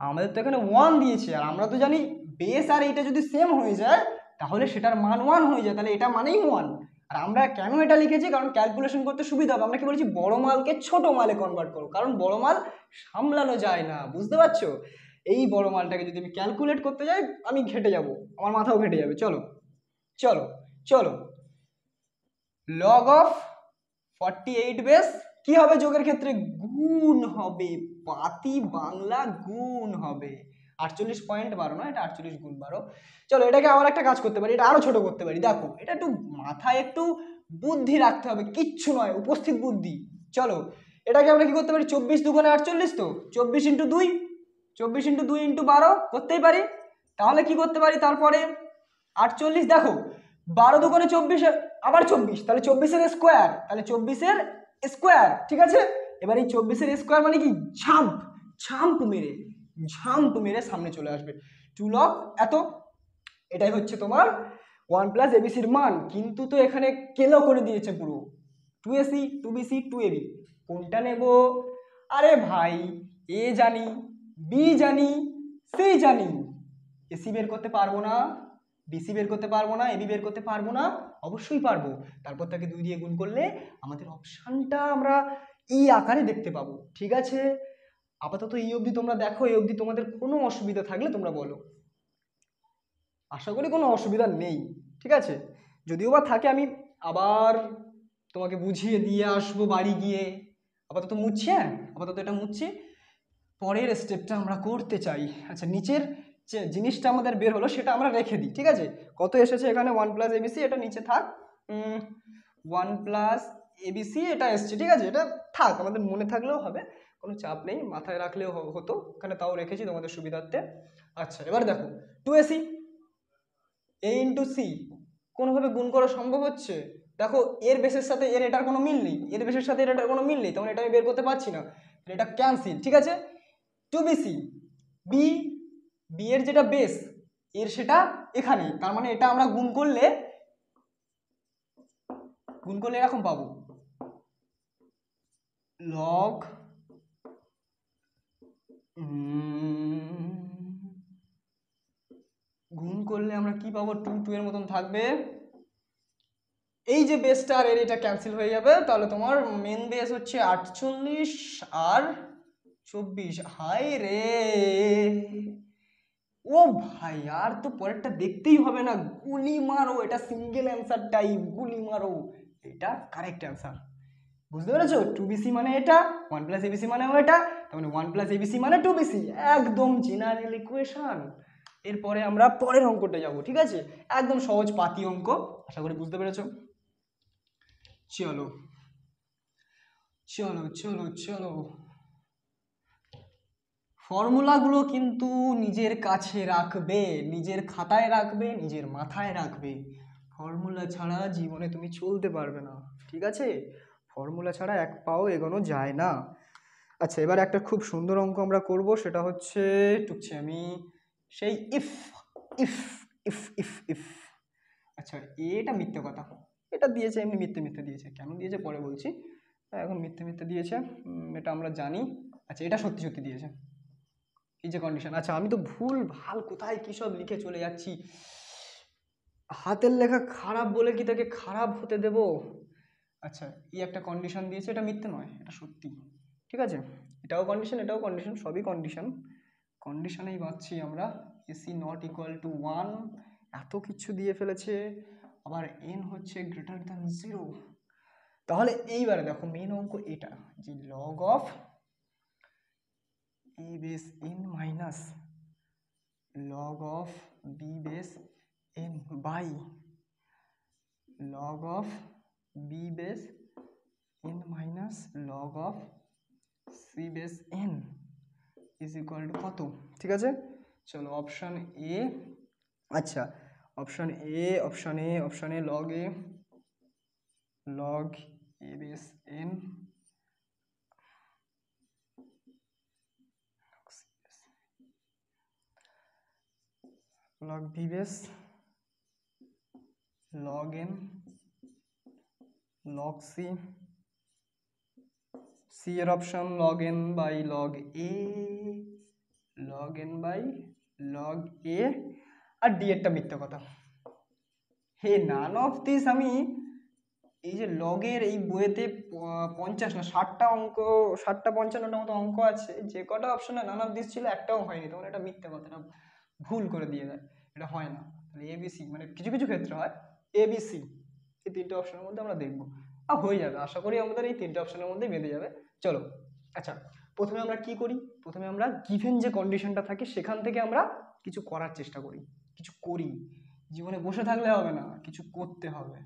A: আমাদের তো এখানে ওয়ান দিয়েছে, আর আমরা তো জানি বেস আর এটা যদি সেম হয়ে যায় তাহলে সেটার মান ওয়ান হয়ে যায়, তাহলে এটা মানেই ওয়ান। আর আমরা কেন এটা লিখেছি? কারণ ক্যালকুলেশন করতে সুবিধা হবে। আমরা কি বলেছি? বড় মালকে ছোট মালে কনভার্ট করো, কারণ বড় মাল সামলানো যায় না, বুঝতে পারছো? এই বড় মালটাকে যদি আমি ক্যালকুলেট করতে যাই আমি ঘেটে যাব, আমার মাথাও ঘেটে যাবে। চলো চলো চলো, লগ অফ 48 বেস কি হবে যোগের ক্ষেত্রে? গুণ হবে, পাতি বাংলা গুণ হবে। 48.12 না, এটা 48 গুণ 12। চলো এটাকে আবার একটা কাজ করতে পারি, এটা আরো ছোট করতে পারি। দেখো এটা একটু মাথায় একটু বুদ্ধি রাখতে হবে, কিচ্ছু নয়, উপস্থিত বুদ্ধি। চলো এটাকে আমরা কি করতে পারি? 24 দুগুণে 48, তো 24 ইন্টু 2, 24 ইন্টু 2 ইন্টু 12 করতেই পারি। তাহলে কি করতে পারি তারপরে? 48, দেখো 12 দুগুণে 24, আবার 24, তাহলে 24-এর স্কোয়ার, তাহলে 24-এর স্কোয়ার, ঠিক আছে। এবার এই 24-এর স্কোয়ার মানে কি? ঝাম্প, ঝাম্প মেরে, ঝাম্প মেরে সামনে চলে আসবে 2 লগ এত। এটাই হচ্ছে তোমার ওয়ান প্লাস এবিসির মান। কিন্তু তো এখানে কেলো করে দিয়েছে পুরো, 2ac 2bc 2ab, কোনটা নেব? আরে ভাই, এ জানি, বি জানি, সি জানি, এসি বের করতে পারবো না, বিসি বের করতে পারবো না, এবি বের করতে পারবো না? অবশ্যই পারবো। তারপর তাকে 2 দিয়ে গুণ করলে আমাদের অপশানটা আমরা ই আকারে দেখতে পাবো, ঠিক আছে। আপাতত এই অবধি তোমরা দেখো, এই অবধি তোমাদের কোনো অসুবিধা থাকলে তোমরা বলো। আশা করি কোনো অসুবিধা নেই, ঠিক আছে। যদিও বা থাকে আমি আবার তোমাকে বুঝিয়ে দিয়ে আসবো বাড়ি গিয়ে। আপাতত মুছছি, হ্যাঁ আপাতত এটা মুছছি, পরের স্টেপটা আমরা করতে চাই। আচ্ছা নিচের যে জিনিসটা আমাদের বের হলো সেটা আমরা রেখে দিই, ঠিক আছে। কত এসেছে এখানে? ওয়ান প্লাস এবিসি, এটা নিচে থাক, ওয়ান প্লাস এবিসি এটা এসছে, ঠিক আছে, এটা থাক, আমাদের মনে থাকলেও হবে, কোনো চাপ নেই, মাথায় রাখলেও হতো, এখানে তাও রেখেছি তোমাদের সুবিধার্থে। আচ্ছা এবার দেখো 2ac এ ইন্টু সি কোনোভাবে গুণ করা সম্ভব হচ্ছে? দেখো এর বেসের সাথে এর এটার কোনো মিল নেই, এর বেসের সাথে এটার কোনো মিল নেই, তখন এটা আমি বের করতে পারছি না, এটা ক্যান্সেল, ঠিক আছে। 2bc, বি, বি এর যেটা বেস এর সেটা এখানে, তার মানে এটা আমরা গুণ করলে এরকম পাবো, লগ গুণ করলে আমরা কি পাবো? 2 এর মতন থাকবে। এই যে বেসটা আর এর এটা ক্যান্সেল হয়ে যাবে, তাহলে তোমার মেন বেস হচ্ছে 48 আর 24। হাই রে, ও ভাই আর তো পরেরটা দেখতেই হবে না, গুলি মারো, এটা সিঙ্গেল অ্যান্সার টাইপ, গুলি মারো, এটা কারেক্ট অ্যান্সার। বুঝতে পেরেছো? 2bc মানে এটা, ওয়ান প্লাস এবিসি মানেও এটা, তার মানে ওয়ান প্লাস এবিসি মানে 2bc, একদম জেনারেল ইকুয়েশন। এরপরে আমরা পরের অঙ্কটা যাব, ঠিক আছে, একদম সহজ পাতি অঙ্ক, আশা করি বুঝতে পেরেছো। চলো চলো চলো চলো, ফর্মুলাগুলো কিন্তু নিজের কাছে রাখবে, নিজের খাতায় রাখবে, নিজের মাথায় রাখবে। ফর্মুলা ছাড়া জীবনে তুমি চলতে পারবে না, ঠিক আছে। ফর্মুলা ছাড়া এক পাও এগোনো যায় না। আচ্ছা এবার একটা খুব সুন্দর অঙ্ক আমরা করব, সেটা হচ্ছে টুকছে আমি সেই if, if if if if আচ্ছা এটা মিথ্যে কথা, এটা দিয়েছে এমনি মিথ্যে মিথ্যে দিয়েছে, কেন দিয়েছে পরে বলছি, এখন মিথ্যে মিথ্যে দিয়েছে, এটা আমরা জানি। আচ্ছা এটা সত্যি সত্যি দিয়েছে, এই যে কন্ডিশন। আচ্ছা আমি তো ভুল ভাল কোথায় কী সব লিখে চলে যাচ্ছি, হাতের লেখা খারাপ বলে কি তাকে খারাপ হতে দেব? আচ্ছা এই একটা কন্ডিশন দিয়েছে, এটা মিথ্যে নয়, এটা সত্যি, ঠিক আছে। এটাও কন্ডিশন, এটাও কন্ডিশন, সবই কন্ডিশন, কন্ডিশনেই বাঁচছি আমরা। এসি নট ইকুয়াল টু 1, এত কিছু দিয়ে ফেলেছে, আবার এন হচ্ছে গ্রেটার দ্যান 0। তাহলে এইবারে দেখো মেন অঙ্ক এটা, যে log of A base N minus log of B base N by log of B base N minus log of C base N is equal to কত? ঠিক আছে, চলো অপশান এ। আচ্ছা, option A log A base N log b base log n log c এর option log n by log a log n by log a আর d এরটা মিথ্যা কথা। হে নান অফ দিস আমি এই যে লগের এই বইয়েতে 50 না 60টা অঙ্ক, 60টা 55টা মতো অঙ্ক আছে, যে কটা অপশনে নান অফ দিস ছিল একটাও হয়নি। তখন এটা মিথ্যা কথা, এটা ভুল করে দিয়ে দেয়, এটা হয় না। তাহলে এবিসি মানে কিছু কিছু ক্ষেত্রে হয় এবিসি, এই তিনটে অপশনের মধ্যে আমরা দেখবো আর হয়ে যাবে। আশা করি আমাদের এই তিনটে অপশনের মধ্যেই বেঁধে যাবে। চলো আচ্ছা, প্রথমে আমরা কি করি, প্রথমে আমরা গিভেন যে কন্ডিশনটা থাকে সেখান থেকে আমরা কিছু করার চেষ্টা করি, কিছু করি। জীবনে বসে থাকলে হবে না, কিছু করতে হবে।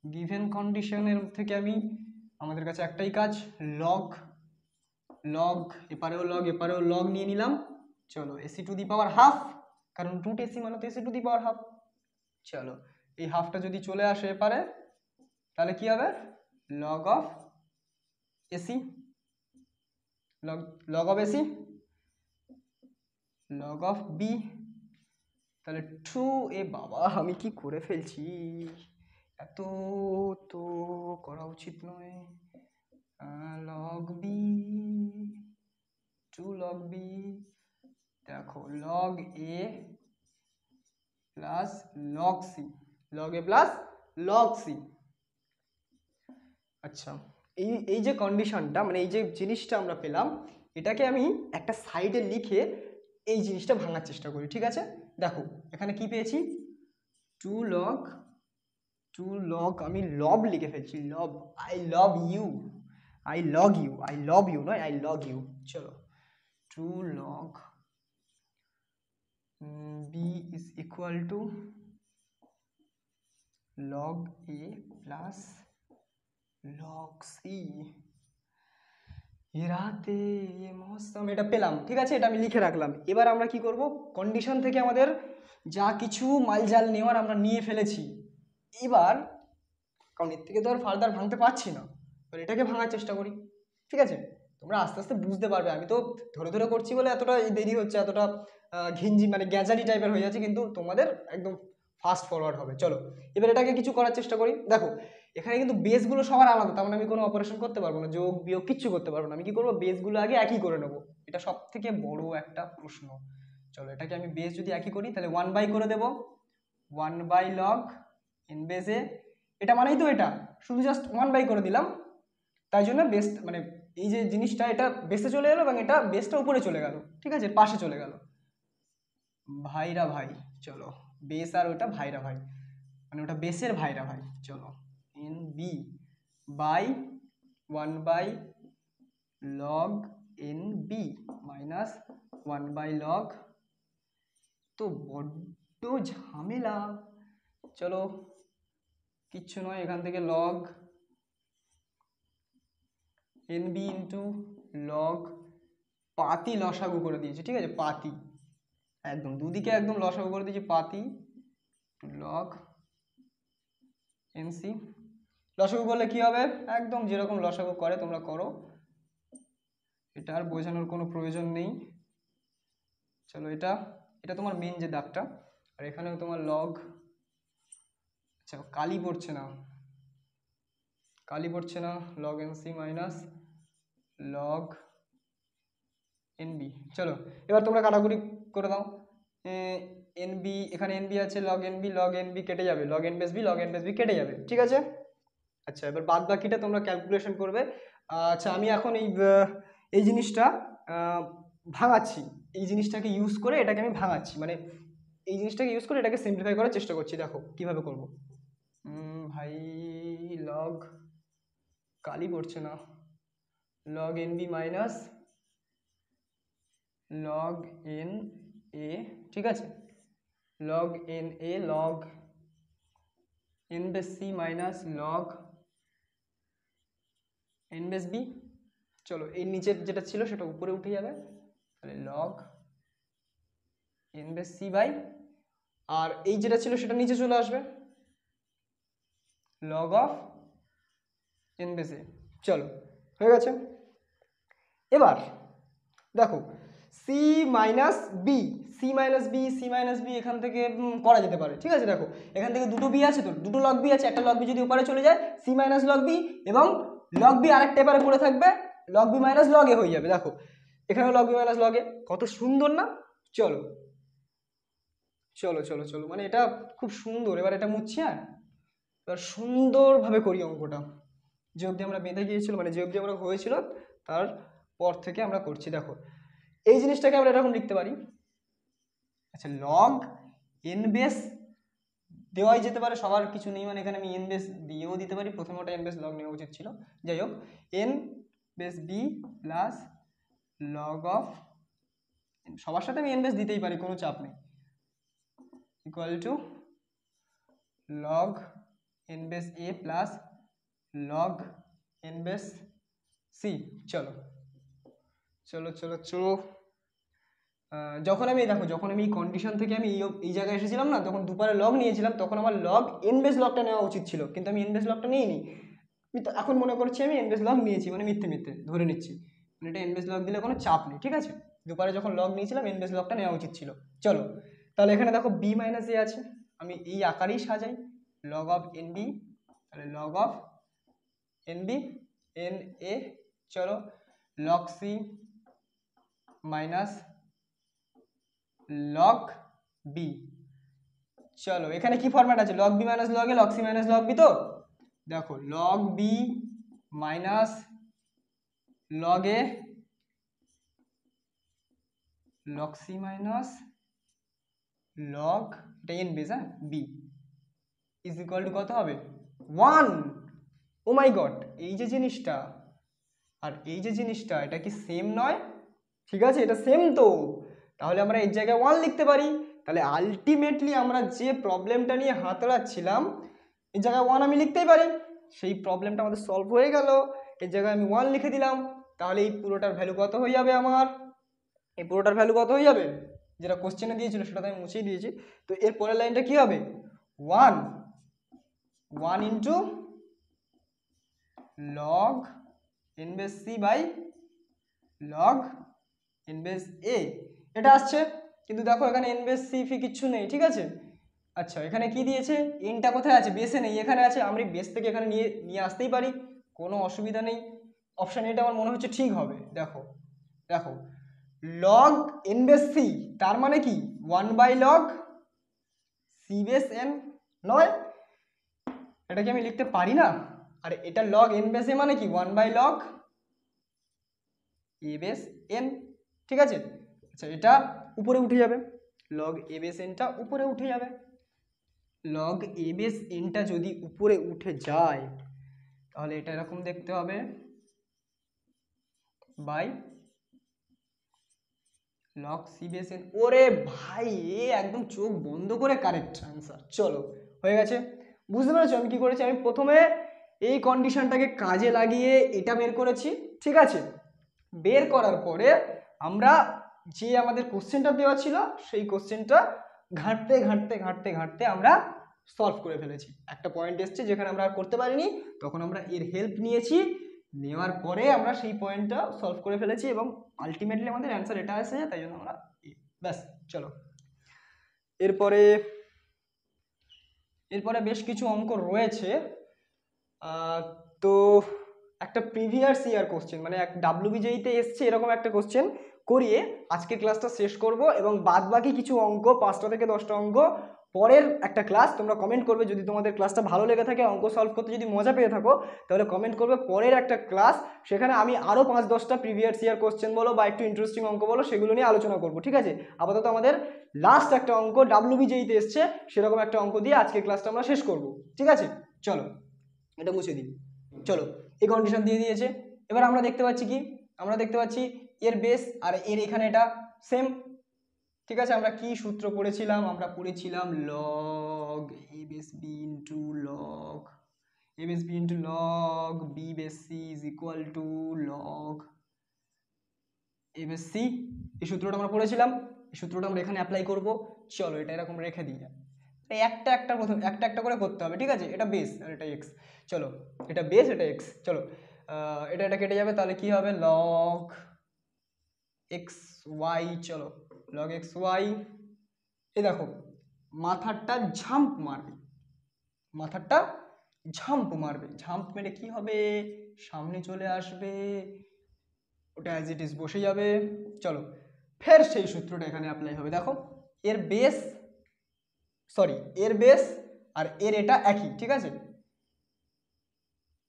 A: গিভেন কন্ডিশনের থেকে আমাদের কাছে একটাই কাজ, লগ এপারেও লগ নিয়ে নিলাম। চলো AC two the power half, কারণ রুট এসি মানে তো AC two the power half. চলো এই হাফটা যদি চলে আসে এপারে তাহলে কি হবে, log of AC, log of AC log of B. তাহলে টু, এ বাবা আমি কি করে ফেলছি, এত তো করা উচিত নয়। Log B, two log B, দেখো log A plus log C, log A plus log C. আচ্ছা, এই যে কন্ডিশনটা মানে এই যে জিনিসটা আমরা পেলাম, এটাকে আমি একটা সাইডে লিখে এই জিনিসটা ভাঙার চেষ্টা করি। ঠিক আছে, দেখো এখানে কি পেয়েছি, টু লগ আমি লব লিখে ফেলছি, লব, আই লভ ইউ নয় আই লগ ইউ। চলো two log B is equal to log A plus log C, রাতে মৌসুম, এটা পেলাম। ঠিক আছে, এটা আমি লিখে রাখলাম। এবার আমরা কি করব, কন্ডিশন থেকে আমাদের যা কিছু মালজাল নেওয়ার আমরা নিয়ে ফেলেছি, এবার কারণ এর থেকে তো আর ফার্দার ভাঙতে পারছি না, এবার এটাকে ভাঙার চেষ্টা করি। ঠিক আছে, তোমরা আস্তে আস্তে বুঝতে পারবে। আমি তো ধরে ধরে করছি বলে এতটা দেরি হচ্ছে, এতটা ঘিঞ্জি মানে গ্যাজারি টাইপের হয়ে যাচ্ছে, কিন্তু তোমাদের একদম ফাস্ট ফরওয়ার্ড হবে। চলো এবার এটাকে কিছু করার চেষ্টা করি। দেখো এখানে কিন্তু বেসগুলো সবার আলাদা, তার মানে আমি কোনো অপারেশন করতে পারবো না, যোগ বিয়োগ কিচ্ছু করতে পারবো না। আমি কি করবো, বেসগুলো আগে একই করে নেবো, এটা সব থেকে বড় একটা প্রশ্ন। চলো এটাকে আমি বেস যদি একই করি তাহলে 1 বাই করে দেবো, 1 by log N base A, এটা মানেই তো এটা, শুধু জাস্ট 1 বাই করে দিলাম, তাই জন্য বেস মানে এই যে জিনিসটা এটা বেসে চলে গেলো এবং এটা বেসটা উপরে চলে গেল। ঠিক আছে, পাশে চলে গেল, ভাইরা ভাই। চলো বেস আর ওটা ভাইরা ভাই, মানে ওটা বেসের ভাইরা ভাই। চলো N B by 1 by log N B minus 1 by log, তো বড্ড ঝামেলা। চলো কিচ্ছু নয়, এখান থেকে log N B into log, পাতি লসাগু করে দিয়েছি। ঠিক আছে, পাতি একদম দুদিকে একদম লসাগু করে দিয়েছি, পাতি লগ এনসি। লসাগু করলে কি হবে, একদম যেরকম লসাগু করে তোমরা করো, এটা আর বোঝানোর কোনো প্রয়োজন নেই। চলো এটা এটা তোমার মেন যে দাগটা, আর এখানেও তোমার লগ, আচ্ছা কালি পড়ছে না, log NC minus log NB. চলো এবার তোমরা কাটাকুটি করে দাও, এনবি এখানে এনবি আছে, লগ এনবি কেটে যাবে, লগ এন বেস বি কেটে যাবে। ঠিক আছে, আচ্ছা এবার বাদ বাকিটা তোমরা ক্যালকুলেশন করবে। আচ্ছা আমি এখন এই জিনিসটা ভাঙাচ্ছি, এই জিনিসটাকে ইউজ করে এটাকে আমি ভাঙাচ্ছি, মানে এই জিনিসটাকে ইউজ করে এটাকে সিম্পলিফাই করার চেষ্টা করছি। দেখো কিভাবে করব, ভাই লগ কালি পড়ছে না, log N B minus log N A, ঠিক আছে, log N A log N base C minus log N base B. চলো এই নিচের যেটা ছিল সেটা উপরে উঠে যাবে, তাহলে log N base C by, আর এই যেটা ছিল সেটা নিচে চলে আসবে, log of N base A. চলো হয়ে গেছে। এবার দেখো C minus B, C minus B, C minus B এখান থেকে করা যেতে পারে, ঠিক আছে। দেখো এখান থেকে দুটো বি আছে, তো দুটো লগ বি আছে, একটা লগ বি যদি উপরে চলে যায় সি মাইনাস লগ বি, এবং লগ বি আরেকটা এবারে পড়ে থাকবে লগ বি মাইনাস লগ এ হয়ে যাবে। দেখো এখানেও লগ বি মাইনাস লগ এ, কত সুন্দর না। চলো চলো চলো চলো, মানে এটা খুব সুন্দর। এবার এটা মুছছি, হ্যাঁ এবার সুন্দরভাবে করি অঙ্কটা, যে অবধি আমরা বেঁধে গিয়েছিল, মানে যে অবধি আমরা হয়েছিল তারপর থেকে আমরা করছি। দেখো এই জিনিসটাকে আমরা এরকম লিখতে পারি, আচ্ছা লগ এন বেস দেওয়াই যেতে পারে, সবার কিছু নেই, মানে এখানে আমি এন বেস দিয়েও দিতে পারি, প্রথমে ওটা এন বেস লগ নেওয়া উচিত ছিল, যাই হোক N base B plus log of, সবার সাথে আমি এন বেস দিতেই পারি, কোনো চাপ নেই, equal to log N base A plus log N base C. চলো চলো চলো চলো, যখন আমি দেখো যখন আমি কন্ডিশন থেকে আমি এই জায়গায় এসেছিলাম না, তখন দুপারে লগ নিয়েছিলাম, তখন আমার লগ এন বেস লগটা নেওয়া উচিত ছিল, কিন্তু আমি এন বেস লগটা নিইনি। আমি তো এখন মনে করছি আমি এন বেস লগ নিয়েছি, মানে মিথ্যে মিথ্যে ধরে নিচ্ছি, মানে এটা এন বেস লগ দিলে কোনো চাপ নেই, ঠিক আছে। দুপারে যখন লগ নিয়েছিলাম এন বেস লগটা নেওয়া উচিত ছিল। চলো তাহলে এখানে দেখো বি মাইনাস এ আছে, আমি এই আকারেই সাজাই, লগ অফ এন বি, তাহলে log of N B N A, চলো log C minus log B. চলো এখানে কি ফরম্যাট আছে, log B minus log A, log C minus log B. তো দেখো log B minus log A, log C minus log, এটা এন বেস, হ্যাঁ বি ইজ ইকুয়াল টু কত হবে 1। ও মাই গড, এই যে জিনিসটা আর এই যে জিনিসটা এটা কি সেম নয়? ঠিক আছে এটা সেম তো, তাহলে আমরা এই জায়গায় 1 লিখতে পারি। তাহলে আলটিমেটলি আমরা যে প্রবলেমটা নিয়ে হাতড়াচ্ছিলাম এই জায়গায় 1 আমি লিখতেই পারি, সেই প্রবলেমটা আমাদের সলভ হয়ে গেল। এই জায়গায় আমি 1 লিখে দিলাম, তাহলে এই পুরোটার ভ্যালু কত হয়ে যাবে আমার, এই পুরোটার ভ্যালু কত হয়ে যাবে, যেটা কোশ্চেনে দিয়েছিল সেটা তো আমি মুছেই দিয়েছি। তো এর পরের লাইনটা কি হবে 1 into log N base C by log N base A, এটা আসছে। কিন্তু দেখো এখানে এন বেস সি ফি কিচ্ছু নেই, ঠিক আছে। আচ্ছা এখানে কি দিয়েছে, এনটা কোথায় আছে, বেসে নেই, এখানে আছে, আমি বেস থেকে এখানে নিয়ে আসতেই পারি, কোনো অসুবিধা নেই। অপশান এটা আমার মনে হচ্ছে ঠিক হবে। দেখো দেখো লগ এন বেস সি তার মানে কি 1 by log C base N নয়, এটা কি আমি লিখতে পারি না? আর এটা লগ এন বেস এ মানে কি 1 by log A base N, ঠিক আছে। আচ্ছা এটা উপরে উঠে যাবে, লগ এ বেস এনটা উপরে উঠে যাবে, লগ এ বেস এনটা যদি উপরে উঠে যায় তাহলে এটা এরকম দেখতে হবে by log C base N. ওরে ভাই এ একদম চোখ বন্ধ করে কারেক্ট আনসার। চলো হয়ে গেছে, বুঝতে পেরেছো আমি কি করেছি, আমি প্রথমে এই কন্ডিশনটাকে কাজে লাগিয়ে এটা বের করেছি, ঠিক আছে। বের করার পরে আমরা যে আমাদের কোশ্চেনটা দেওয়া ছিল সেই কোশ্চেনটা ঘাঁটতে ঘাঁটতে ঘাঁটতে ঘাঁটতে আমরা সলভ করে ফেলেছি। একটা পয়েন্ট এসছে যেখানে আমরা আর করতে পারিনি, তখন আমরা এর হেল্প নিয়েছি, নেওয়ার পরে আমরা সেই পয়েন্টটা সলভ করে ফেলেছি এবং আলটিমেটলি আমাদের অ্যান্সার এটা এসেছে, তাই জন্য আমরা ব্যাস। চলো এরপরে বেশ কিছু অঙ্ক রয়েছে। তো একটা প্রিভিয়াস ইয়ার কোশ্চেন, মানে এক ডাব্লিউবিজেইতে এসছে এরকম একটা কোশ্চেন করিয়ে আজকের ক্লাসটা শেষ করব, এবং বাদ বাকি কিছু অঙ্ক 5টা থেকে 10টা অঙ্ক পরের একটা ক্লাস। তোমরা কমেন্ট করবে যদি তোমাদের ক্লাসটা ভালো লেগে থাকে, অঙ্ক সলভ করতে যদি মজা পেয়ে থাকো, তাহলে কমেন্ট করবে পরের একটা ক্লাস, সেখানে আমি আরও 5-10টা প্রিভিয়াস ইয়ার কোশ্চেন বলো বা একটু ইন্টারেস্টিং অঙ্ক বলো সেগুলো নিয়ে আলোচনা করবো, ঠিক আছে। আপাতত আমাদের লাস্ট একটা অঙ্ক ডাব্লিউবিজেইতে এসছে সেরকম একটা অঙ্ক দিয়ে আজকের ক্লাসটা আমরা শেষ করব, ঠিক আছে। চলো এটা মুছে দিই। চলো এই কন্ডিশন দিয়ে দিয়েছে, এবার আমরা দেখতে পাচ্ছি কি, আমরা দেখতে পাচ্ছি এর বেস আর এর এখানে এটা সেম, ঠিক আছে। আমরা কি সূত্র পড়েছিলাম, আমরা পড়েছিলাম log A base B into log a base b into log b base c is equal to log a base c। এই সূত্রটা আমরা পড়েছিলাম, এই সূত্রটা আমরা এখানে অ্যাপ্লাই করব। চলো এটা এরকম রেখে দিই, একটা একটা প্রথম একটা একটা করে করতে হবে, ঠিক আছে? এটা বেস আর এটা এক্স, চলো এটা বেস এটা এক্স, চলো এটা এটা কেটে যাবে, তাহলে কি হবে log এক্স ওয়াই, চলো log এক্স ওয়াই। এই দেখো মাথাটা ঝাম্প মারবে, মাথাটা ঝাম্প মারবে, ঝাম্প মেরে কি হবে সামনে চলে আসবে, ওটা অ্যাজ ইট ইজ বসে যাবে। চলো ফের সেই সূত্রটা এখানে অ্যাপ্লাই হবে। দেখো এর বেস এর বেস আর এর এটা একই, ঠিক আছে?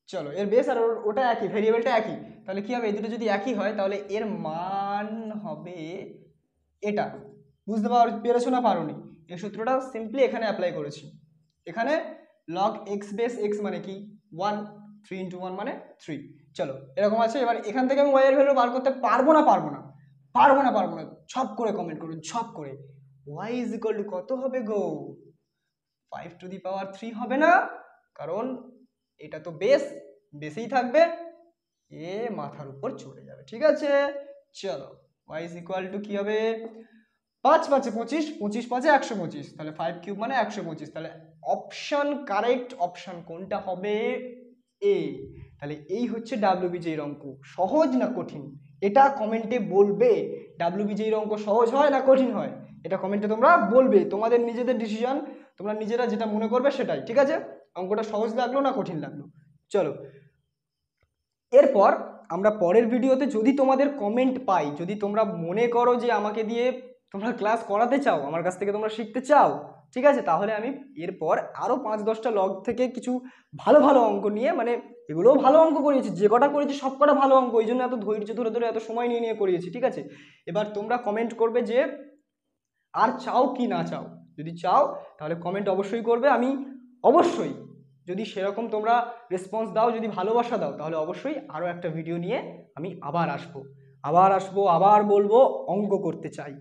A: চলো এর বেস আর ওটা একই, ভেরিয়েবলটা একই, তাহলে কি হবে এই দুটো যদি একই হয় তাহলে এর মান হবে এটা। বুঝতে পেরেছো না পারোনি? এই সূত্রটা সিম্পলি এখানে অ্যাপ্লাই করেছি। এখানে log x বেস x মানে কি 1, 3 into 1 মানে 3। চলো এরকম আছে। এবার এখান থেকে আমি y এর ভ্যালু বার করতে পারবো না, ছপ করে কমেন্ট করুন, ছপ করে। y is equal to কত হবে গো? 5 to the power 3 হবে না, কারণ এটা তো বেসেই থাকবে, এ মাথার উপর চলে যাবে, ঠিক আছে? চলো y is equal to কি হবে 5 5 25, 25 5 125, তাহলে 5 কিউব মানে 125, তাহলে অপশন কারেক্ট অপশন কোনটা হবে? এ। তাহলে এই হচ্ছে ডাব্লিউবিজে এর অঙ্ক। সহজ না কঠিন এটা কমেন্টে বলবে। ডাব্লিউবিজে এর অঙ্ক সহজ হয় না কঠিন হয় এটা কমেন্টে তোমরা বলবে, তোমাদের নিজেদের ডিসিশন, তোমরা নিজেরা যেটা মনে করবে সেটাই, ঠিক আছে? অঙ্কটা সহজ লাগলো না কঠিন লাগলো? চলো এরপর আমরা পরের ভিডিওতে যদি তোমাদের কমেন্ট পাই, যদি তোমরা মনে করো যে আমাকে দিয়ে তোমরা ক্লাস করাতে চাও, আমার কাছ থেকে তোমরা শিখতে চাও, ঠিক আছে, তাহলে আমি এরপর আরও 5-10টা লগ থেকে কিছু ভালো ভালো অঙ্ক নিয়ে, মানে এগুলোও ভালো অঙ্ক করিয়েছি, যে কটা করেছি সব কটা ভালো অঙ্ক, ওই জন্য এত ধৈর্য ধরে ধরে এত সময় নিয়ে নিয়ে করিয়েছি, ঠিক আছে? এবার তোমরা কমেন্ট করবে যে আর চাও কি না চাও। যদি চাও তাহলে কমেন্ট অবশ্যই করবে, আমি অবশ্যই যদি সেরকম তোমরা রেসপন্স দাও, যদি ভালোবাসা দাও, তাহলে অবশ্যই আরও একটা ভিডিও নিয়ে আমি আবার আসবো, আবার বলবো অঙ্ক করতে চাই।